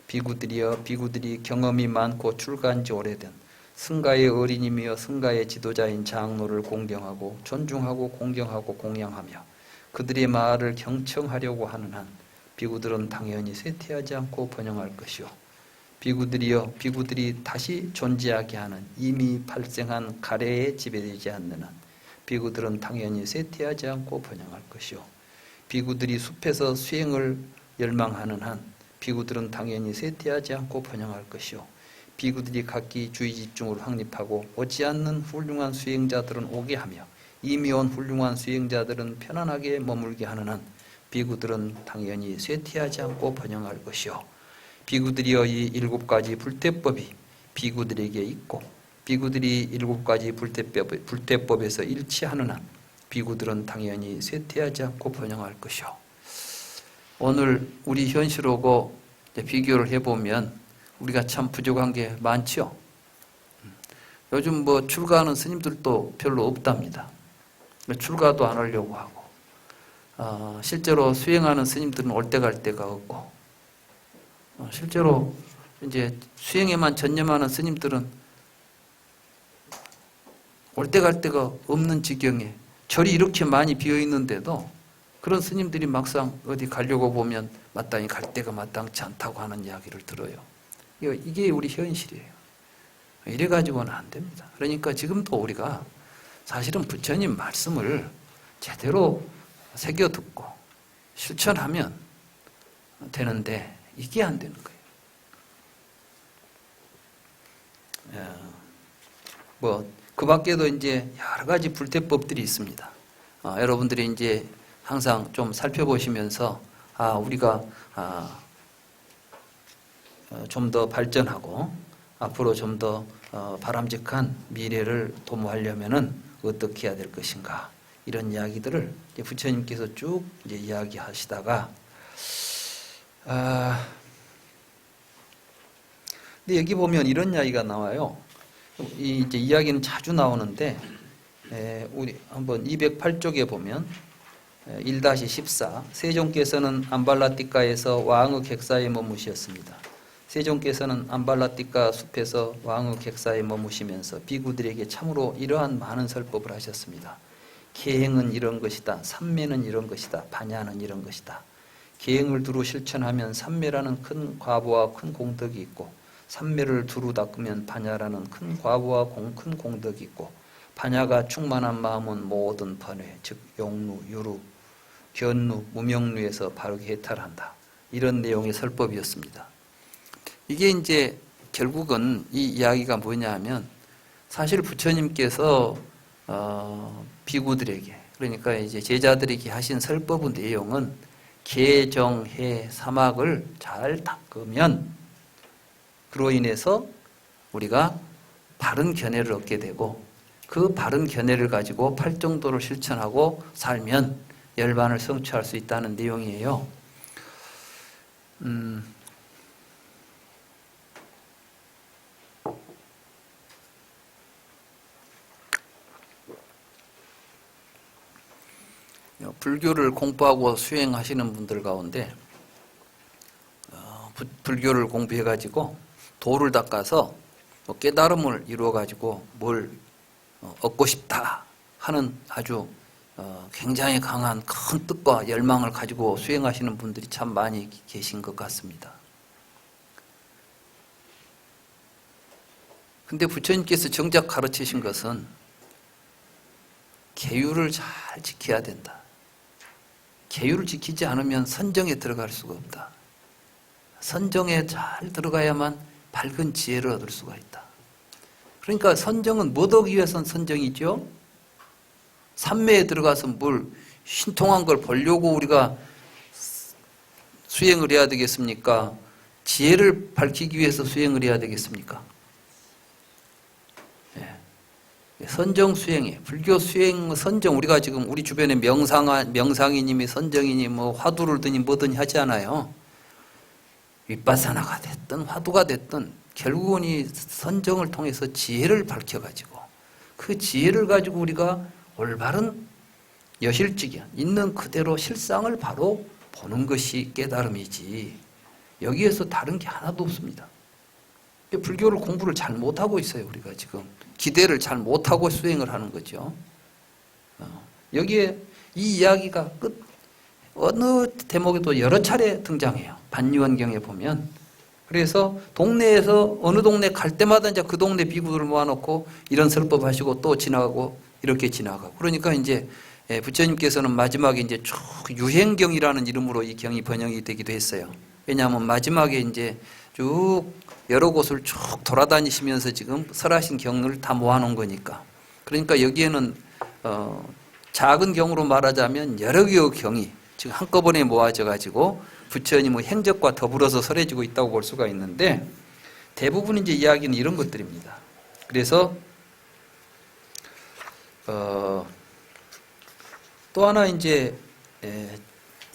비구들이여, 비구들이 경험이 많고 출가한 지 오래된 승가의 어린이며 승가의 지도자인 장로를 공경하고 존중하고 공경하고 공양하며 그들의 말을 경청하려고 하는 한 비구들은 당연히 쇠퇴하지 않고 번영할 것이요. 비구들이여, 비구들이 다시 존재하게 하는 이미 발생한 가래에 지배되지 않는 한 비구들은 당연히 쇠퇴하지 않고 번영할 것이요. 비구들이 숲에서 수행을 열망하는 한 비구들은 당연히 쇠퇴하지 않고 번영할 것이요. 비구들이 각기 주의 집중으로 확립하고 오지 않는 훌륭한 수행자들은 오게 하며 이미 온 훌륭한 수행자들은 편안하게 머물게 하는 한 비구들은 당연히 쇠퇴하지 않고 번영할 것이요. 비구들이여, 이 7가지 불태법이 비구들에게 있고 비구들이 7가지 불태법에서 일치하는 한 비구들은 당연히 쇠퇴하지 않고 번영할 것이요. 오늘 우리 현실하고 비교를 해보면 우리가 참 부족한 게 많죠. 요즘 뭐 출가하는 스님들도 별로 없답니다. 출가도 안 하려고 하고 실제로 수행하는 스님들은 올 때 갈 데가 없고 실제로 이제 수행에만 전념하는 스님들은 올 때 갈 데가 없는 지경에 절이 이렇게 많이 비어 있는데도 그런 스님들이 막상 어디 가려고 보면 마땅히 갈 데가 마땅치 않다고 하는 이야기를 들어요. 이게 우리 현실이에요. 이래가지고는 안 됩니다. 그러니까 지금도 우리가 사실은 부처님 말씀을 제대로 새겨 듣고 실천하면 되는데 이게 안 되는 거예요. 그 밖에도 이제 여러 가지 불태법들이 있습니다. 여러분들이 이제 항상 좀 살펴보시면서 우리가 좀 더 발전하고 앞으로 좀 더 바람직한 미래를 도모하려면은 어떻게 해야 될 것인가, 이런 이야기들을 이제 부처님께서 쭉 이제 이야기하시다가 근데 여기 보면 이런 이야기가 나와요. 이제 이야기는 자주 나오는데 우리 한번 208쪽에 보면 1-14 세종께서는 암발라띠가에서 왕의 객사에 머무셨습니다. 세종께서는 암발라띠가 숲에서 왕의 객사에 머무시면서 비구들에게 참으로 이러한 많은 설법을 하셨습니다. 계행은 이런 것이다. 삼매는 이런 것이다. 반야는 이런 것이다. 계행을 두루 실천하면 삼매라는 큰 과보와 큰 공덕이 있고, 삼매를 두루 닦으면 반야라는 큰 과보와 큰 공덕이 있고, 반야가 충만한 마음은 모든 번뇌, 즉 용루, 유루, 견루, 무명루에서 바르게 해탈한다. 이런 내용의 설법이었습니다. 이게 이제 결국은 이 이야기가 뭐냐 하면, 사실 부처님께서 비구들에게, 그러니까 이제 제자들에게 하신 설법의 내용은 계정해 사막을 잘 닦으면 그로 인해서 우리가 바른 견해를 얻게 되고, 그 바른 견해를 가지고 팔정도를 실천하고 살면 열반을 성취할 수 있다는 내용이에요. 불교를 공부하고 수행하시는 분들 가운데 불교를 공부해가지고 도를 닦아서 깨달음을 이루어가지고 뭘 얻고 싶다 하는 아주 굉장히 강한 큰 뜻과 열망을 가지고 수행하시는 분들이 참 많이 계신 것 같습니다. 근데 부처님께서 정작 가르치신 것은 계율을 잘 지켜야 된다. 계율을 지키지 않으면 선정에 들어갈 수가 없다. 선정에 잘 들어가야만 밝은 지혜를 얻을 수가 있다. 그러니까 선정은 뭐 얻기 위해서는 선정이죠. 삼매에 들어가서 뭘 신통한 걸 보려고 우리가 수행을 해야 되겠습니까? 지혜를 밝히기 위해서 수행을 해야 되겠습니까? 선정 수행에, 불교 수행 선정, 우리가 지금 우리 주변에 명상이님이 선정이니 뭐 화두를 드니 뭐든지 하지 않아요. 윗바사나가 됐든 화두가 됐든 결국은 이 선정을 통해서 지혜를 밝혀가지고 그 지혜를 가지고 우리가 올바른 여실직이 있는 그대로 실상을 바로 보는 것이 깨달음이지, 여기에서 다른 게 하나도 없습니다. 불교를 공부를 잘 못하고 있어요. 우리가 지금 기대를 잘 못하고 수행을 하는 거죠. 여기에 이 이야기가 어느 대목에도 여러 차례 등장해요. 반유원경에 보면. 그래서 동네에서 어느 동네 갈 때마다 이제 그 동네 비구들을 모아놓고 이런 설법 하시고 또 지나가고 이렇게 지나가고. 그러니까 이제 부처님께서는 마지막에 이제 쭉 유행경이라는 이름으로 이 경이 번역이 되기도 했어요. 왜냐하면 마지막에 이제 쭉 여러 곳을 쭉 돌아다니시면서 지금 설하신 경을 다 모아놓은 거니까. 그러니까 여기에는 작은 경으로 말하자면 여러 개의 경이 지금 한꺼번에 모아져 가지고 부처님의 행적과 더불어서 설해지고 있다고 볼 수가 있는데, 대부분 이제 이야기는 이런 것들입니다. 그래서 또 하나 이제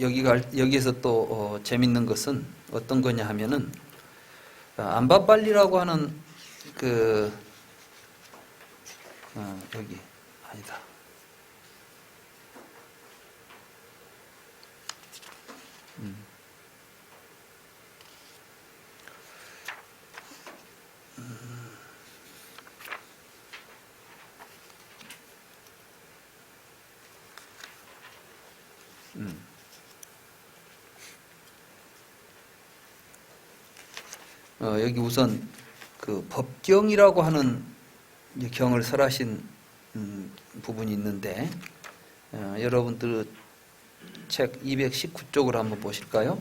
여기에서 또 재밌는 것은 어떤 거냐 하면은 암바빨리라고 하는 여기 아니다. 여기 우선 그 법경이라고 하는 경을 설하신 부분이 있는데, 여러분들 책 219쪽을 한번 보실까요?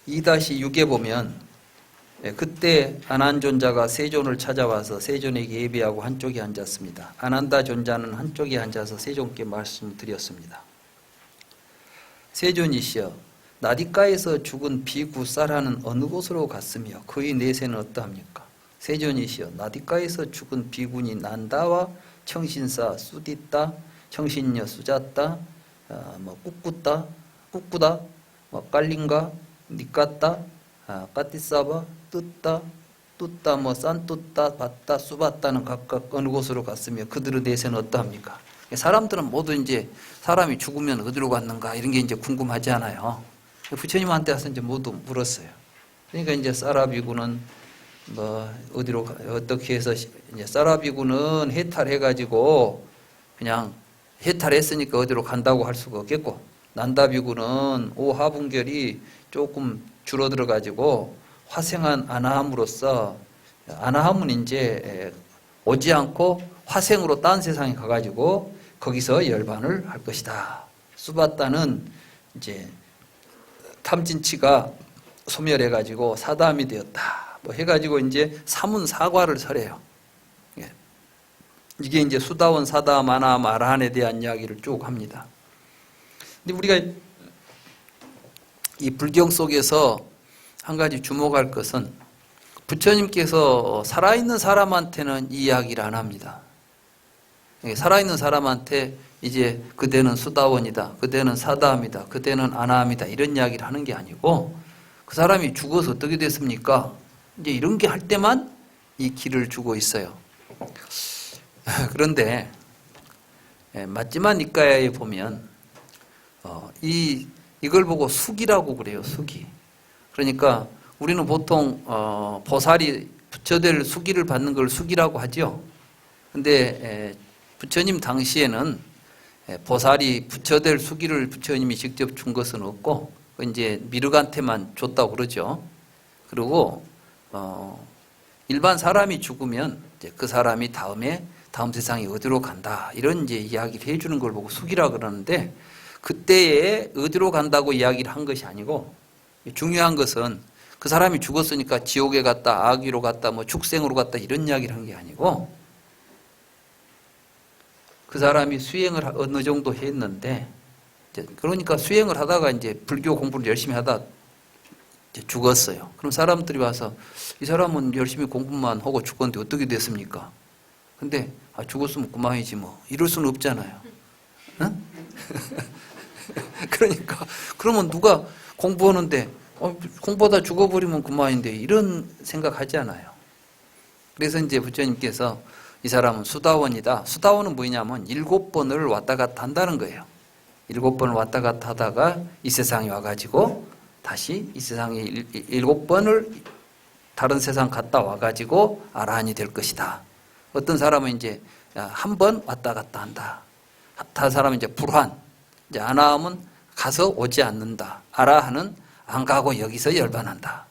(2-6에) 보면 그때 아난존자가 세존을 찾아와서 세존에게 예배하고 한쪽에 앉았습니다. 아난다 존자는 한쪽에 앉아서 세존께 말씀드렸습니다. 세존이시여, 나디카에서 죽은 비구 사라는 어느 곳으로 갔으며 그의 내세는 어떠합니까? 세존이시여, 나디카에서 죽은 비군이 난다와 청신사 수디따, 청신녀 수자따, 꾹꾸다, 깔린가, 니까따, 까띠사바, 뚜따, 산뚜따, 바따, 수바따는 각각 어느 곳으로 갔으며 그들의 내세는 어떠합니까? 사람들은 모두 이제 사람이 죽으면 어디로 갔는가 이런 게 이제 궁금하지 않아요. 부처님한테 와서 이제 모두 물었어요. 그러니까 이제 사라비구는 어디로 어떻게 해서 이제 사라비구는 해탈해가지고 그냥 해탈했으니까 어디로 간다고 할 수가 없겠고, 난다비구는 오하분결이 조금 줄어들어 가지고 화생한 아나함으로써, 아나함은 이제 오지 않고 화생으로 딴 세상에 가가지고 거기서 열반을 할 것이다. 수바따는 이제 탐진치가 소멸해가지고 사담이 되었다. 해가지고 이제 사문사과를 설해요. 이게 이제 수다원, 사다, 마나, 마라한에 대한 이야기를 쭉 합니다. 근데 우리가 이 불경 속에서 한 가지 주목할 것은 부처님께서 살아있는 사람한테는 이 이야기를 안 합니다. 살아있는 사람한테 이제 그대는 수다원이다, 그대는 사다함이다, 그대는 아나함이다 이런 이야기를 하는 게 아니고, 그 사람이 죽어서 어떻게 됐습니까? 이제 이런 게 할 때만 이 길을 주고 있어요. 그런데 맞지마 니까야에 보면 이걸 보고 숙이라고 그래요. 숙이. 그러니까 우리는 보통 보살이 부처될 숙이를 받는 걸 숙이라고 하죠. 근데 부처님 당시에는 보살이 부처될 숙이를 부처님이 직접 준 것은 없고 이제 미륵한테만 줬다고 그러죠. 그리고 일반 사람이 죽으면 이제 그 사람이 다음 세상에 어디로 간다 이런 이제 이야기를 해주는 걸 보고 숙이라 그러는데, 그때에 어디로 간다고 이야기를 한 것이 아니고, 중요한 것은 그 사람이 죽었으니까 지옥에 갔다, 아귀로 갔다, 축생으로 갔다 이런 이야기를 한 게 아니고, 그 사람이 수행을 어느 정도 했는데, 그러니까 수행을 하다가 이제 불교 공부를 열심히 하다 이제 죽었어요. 그럼 사람들이 와서 이 사람은 열심히 공부만 하고 죽었는데 어떻게 됐습니까? 근데 죽었으면 그만이지 이럴 수는 없잖아요. 응? 그러니까 그러면 누가 공부하는데 공부하다 죽어버리면 그만인데 이런 생각하지 않아요. 그래서 이제 부처님께서 이 사람은 수다원이다. 수다원은 뭐냐면 7번을 왔다 갔다 한다는 거예요. 7번을 왔다 갔다 하다가 이 세상에 와가지고 다시 이 세상에 7번을 다른 세상 갔다 와가지고 아라한이 될 것이다. 어떤 사람은 이제 한 번 왔다 갔다 한다. 다른 사람은 이제 불환. 이제 아나함은 가서 오지 않는다. 아라한은 안 가고 여기서 열반한다.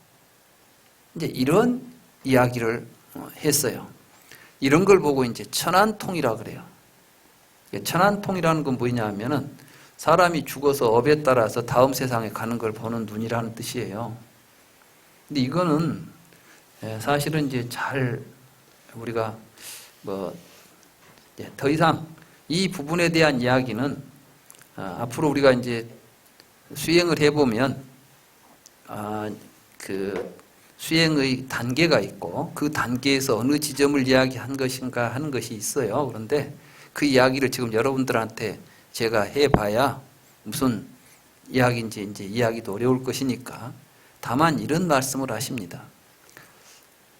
이제 이런 이야기를 했어요. 이런 걸 보고 이제 천안통이라 그래요. 천안통이라는 건 뭐냐 하면은 사람이 죽어서 업에 따라서 다음 세상에 가는 걸 보는 눈이라는 뜻이에요. 근데 이거는 사실은 이제 잘 우리가 더 이상 이 부분에 대한 이야기는 앞으로 우리가 이제 수행을 해보면 그 수행의 단계가 있고 그 단계에서 어느 지점을 이야기한 것인가 하는 것이 있어요. 그런데 그 이야기를 지금 여러분들한테 제가 해봐야 무슨 이야기인지 이제 이야기도 어려울 것이니까 다만 이런 말씀을 하십니다.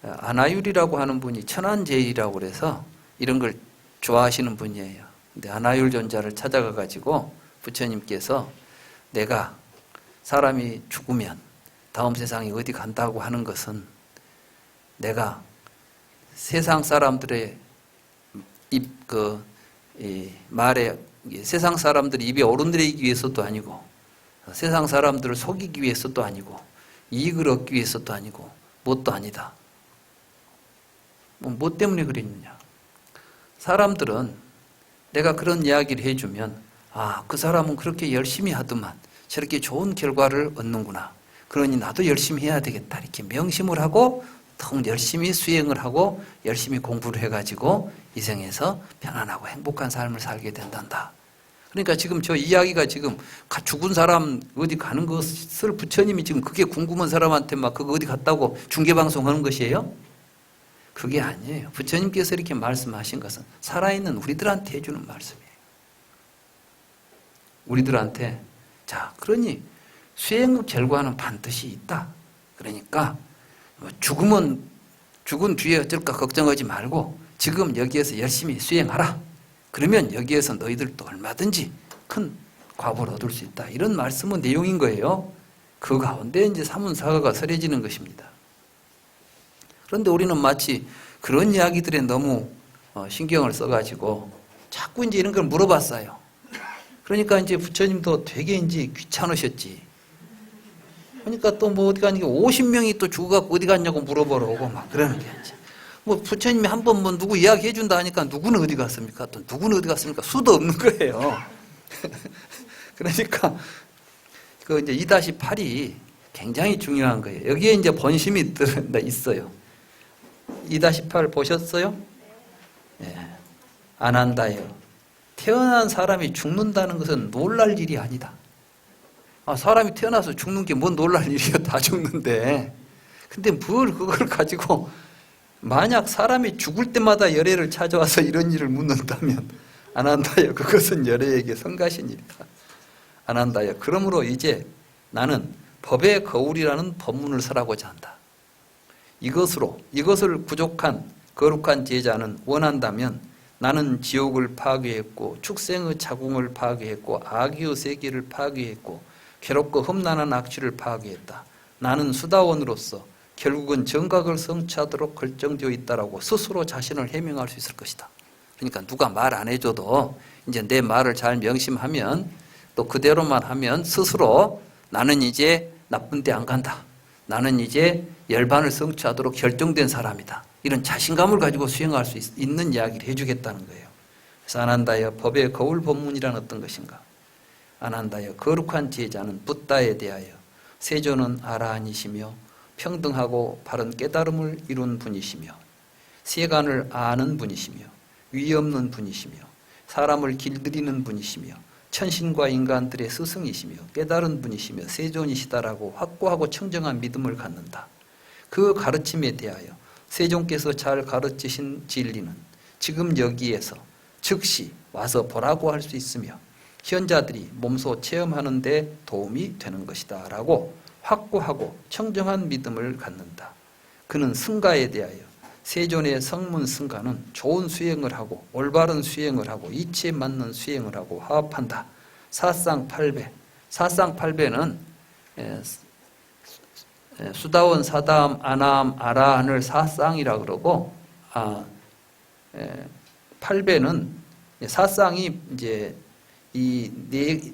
아나율이라고 하는 분이 천안제일이라고 그래서 이런 걸 좋아하시는 분이에요. 근데 아나율 존자를 찾아가 가지고 부처님께서 내가 사람이 죽으면 다음 세상에 어디 간다고 하는 것은 내가 세상 사람들의 말에 세상 사람들이 입에 오르내리기 위해서도 아니고 세상 사람들을 속이기 위해서도 아니고 이익을 얻기 위해서도 아니고 뭣도 아니다. 뭐 때문에 그랬느냐? 사람들은 내가 그런 이야기를 해주면 아, 그 사람은 그렇게 열심히 하더만 저렇게 좋은 결과를 얻는구나. 그러니 나도 열심히 해야 되겠다. 이렇게 명심을 하고 더 열심히 수행을 하고 열심히 공부를 해가지고 이 생에서 편안하고 행복한 삶을 살게 된단다. 그러니까 지금 저 이야기가 지금 죽은 사람 어디 가는 것을 부처님이 지금 그게 궁금한 사람한테 막 그거 어디 갔다고 중계방송하는 것이에요? 그게 아니에요. 부처님께서 이렇게 말씀하신 것은 살아있는 우리들한테 해주는 말씀이에요. 우리들한테 자, 그러니 수행 결과는 반드시 있다. 그러니까 죽은 뒤에 어쩔까 걱정하지 말고 지금 여기에서 열심히 수행하라. 그러면 여기에서 너희들도 얼마든지 큰 과보를 얻을 수 있다. 이런 말씀은 내용인 거예요. 그 가운데 이제 사문사가가 설해지는 것입니다. 그런데 우리는 마치 그런 이야기들에 너무 신경을 써가지고 자꾸 이제 이런 걸 물어봤어요. 그러니까 이제 부처님도 되게 이제 귀찮으셨지. 그러니까 또 뭐 어디 가니까 50명이 또 죽어갖고 어디 갔냐고 물어보러 오고 막 그러는 게 이제. 뭐 부처님이 한 번 뭐 누구 이야기 해준다 하니까 누구는 어디 갔습니까? 또 누구는 어디 갔습니까? 수도 없는 거예요. 그러니까 그 이제 2-8이 굉장히 중요한 거예요. 여기에 이제 본심이 있어요. 2-8 보셨어요? 예. 아난다요. 태어난 사람이 죽는다는 것은 놀랄 일이 아니다. 아, 사람이 태어나서 죽는 게 뭔 놀랄 일이야. 다 죽는데. 근데 뭘 그걸 가지고 만약 사람이 죽을 때마다 열애를 찾아와서 이런 일을 묻는다면 안 한다요. 그것은 열애에게 성가신 일이다. 안 한다요. 그러므로 이제 나는 법의 거울이라는 법문을 설하고자 한다. 이것을 부족한 거룩한 제자는 원한다면 나는 지옥을 파괴했고 축생의 자궁을 파괴했고 아기의 세계를 파괴했고 괴롭고 험난한 악취를 파괴했다. 나는 수다원으로서 결국은 정각을 성취하도록 결정되어 있다라고 스스로 자신을 해명할 수 있을 것이다. 그러니까 누가 말 안 해줘도 이제 내 말을 잘 명심하면 또 그대로만 하면 스스로 나는 이제 나쁜 데 안 간다. 나는 이제 열반을 성취하도록 결정된 사람이다. 이런 자신감을 가지고 수행할 수 있는 이야기를 해주겠다는 거예요. 그래서 아난다여 법의 거울 법문이란 어떤 것인가? 아난다여 거룩한 제자는 붓다에 대하여 세조는 아라한이시며 평등하고 바른 깨달음을 이룬 분이시며 세간을 아는 분이시며 위 없는 분이시며 사람을 길들이는 분이시며 천신과 인간들의 스승이시며 깨달은 분이시며 세존이시다라고 확고하고 청정한 믿음을 갖는다. 그 가르침에 대하여 세존께서 잘 가르치신 진리는 지금 여기에서 즉시 와서 보라고 할 수 있으며 현자들이 몸소 체험하는 데 도움이 되는 것이다 라고 확고하고 청정한 믿음을 갖는다. 그는 승가에 대하여 세존의 성문 승가는 좋은 수행을 하고 올바른 수행을 하고 이치에 맞는 수행을 하고 화합한다. 사쌍팔배. 사쌍팔배는 수다원, 사다함, 아나함, 아라한을 사쌍이라 그러고 팔배는 사쌍이 이제 이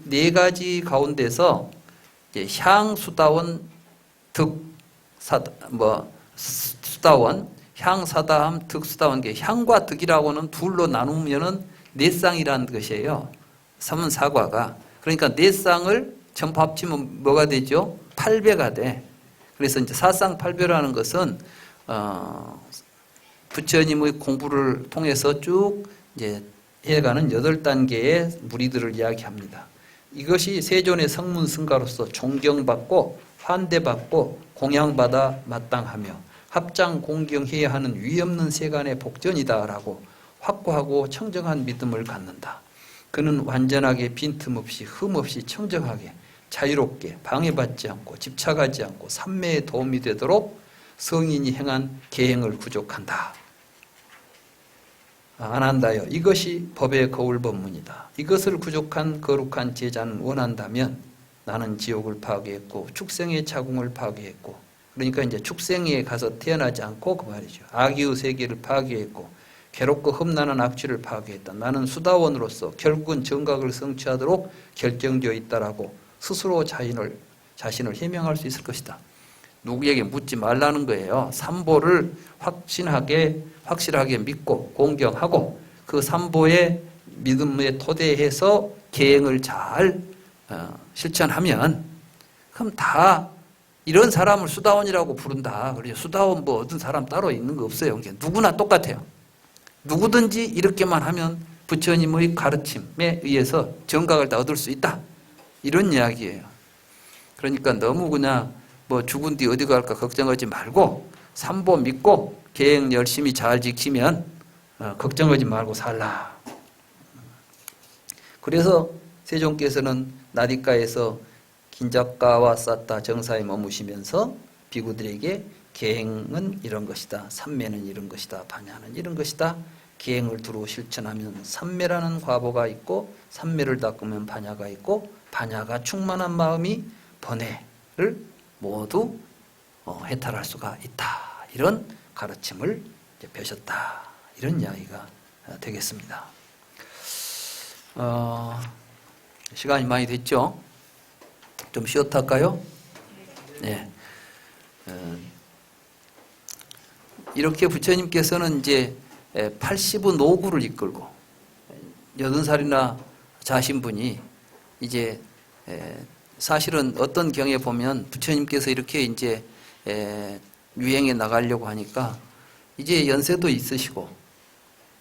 네 가지 가운데서 이제 향, 수다원, 득, 수다원, 향, 사다함, 득, 수다원. 게 향과 득이라고는 둘로 나누면은 네 쌍이라는 것이에요. 삼은사과가. 그러니까 네 쌍을 전부 합치면 뭐가 되죠? 8배가 돼. 그래서 이제 사쌍팔배라는 것은 부처님의 공부를 통해서 쭉 이제 해가는 8단계의 무리들을 이야기합니다. 이것이 세존의 성문 승가로서 존경받고 환대받고 공양받아 마땅하며 합장 공경해야 하는 위없는 세간의 복전이다라고 확고하고 청정한 믿음을 갖는다. 그는 완전하게 빈틈없이 흠없이 청정하게 자유롭게 방해받지 않고 집착하지 않고 삼매에 도움이 되도록 성인이 행한 계행을 구족한다. 안 한다요. 이것이 법의 거울 법문이다. 이것을 구족한 거룩한 제자는 원한다면 나는 지옥을 파괴했고 축생의 자궁을 파괴했고 그러니까 이제 축생에 가서 태어나지 않고 그 말이죠. 아기의 세계를 파괴했고 괴롭고 험난한 악취를 파괴했다. 나는 수다원으로서 결국은 정각을 성취하도록 결정되어 있다라고 스스로 자신을 해명할 수 있을 것이다. 누구에게 묻지 말라는 거예요. 삼보를 확실하게 믿고 공경하고 그 삼보의 믿음의 토대에서 계행을 잘 실천하면 그럼 다 이런 사람을 수다원이라고 부른다. 그래서 수다원 뭐 어떤 사람 따로 있는 거 없어요. 누구나 똑같아요. 누구든지 이렇게만 하면 부처님의 가르침에 의해서 정각을 다 얻을 수 있다. 이런 이야기예요. 그러니까 너무 그냥 뭐 죽은 뒤 어디 갈까 걱정하지 말고 삼보 믿고 계행 열심히 잘 지키면 걱정하지 말고 살라. 그래서 세종께서는 나디가에서 긴작가와 쌌다 정사에 머무시면서 비구들에게 계행은 이런 것이다. 삼매는 이런 것이다. 반야는 이런 것이다. 계행을 두루 실천하면 삼매라는 과보가 있고 삼매를 닦으면 반야가 있고 반야가 충만한 마음이 번뇌를 모두 해탈할 수가 있다. 이런 가르침을 펴셨다. 이런 이야기가 되겠습니다. 시간이 많이 됐죠? 좀 쉬었다 할까요? 네. 이렇게 부처님께서는 이제 80의 노구를 이끌고 80살이나 자신 분이 이제 사실은 어떤 경에 보면 부처님께서 이렇게 이제 유행에 나가려고 하니까 이제 연세도 있으시고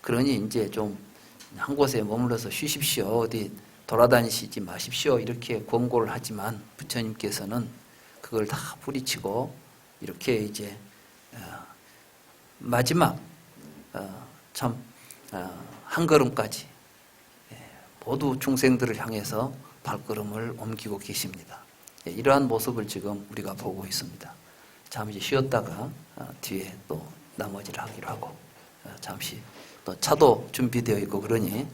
그러니 이제 좀 한 곳에 머물러서 쉬십시오. 어디 돌아다니시지 마십시오. 이렇게 권고를 하지만 부처님께서는 그걸 다 뿌리치고 이렇게 이제 마지막 참 한 걸음까지 모두 중생들을 향해서 발걸음을 옮기고 계십니다. 이러한 모습을 지금 우리가 보고 있습니다. 잠시 쉬었다가 뒤에 또 나머지를 하기로 하고 잠시 또 차도 준비되어 있고 그러니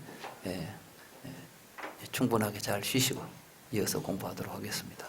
충분하게 잘 쉬시고 이어서 공부하도록 하겠습니다.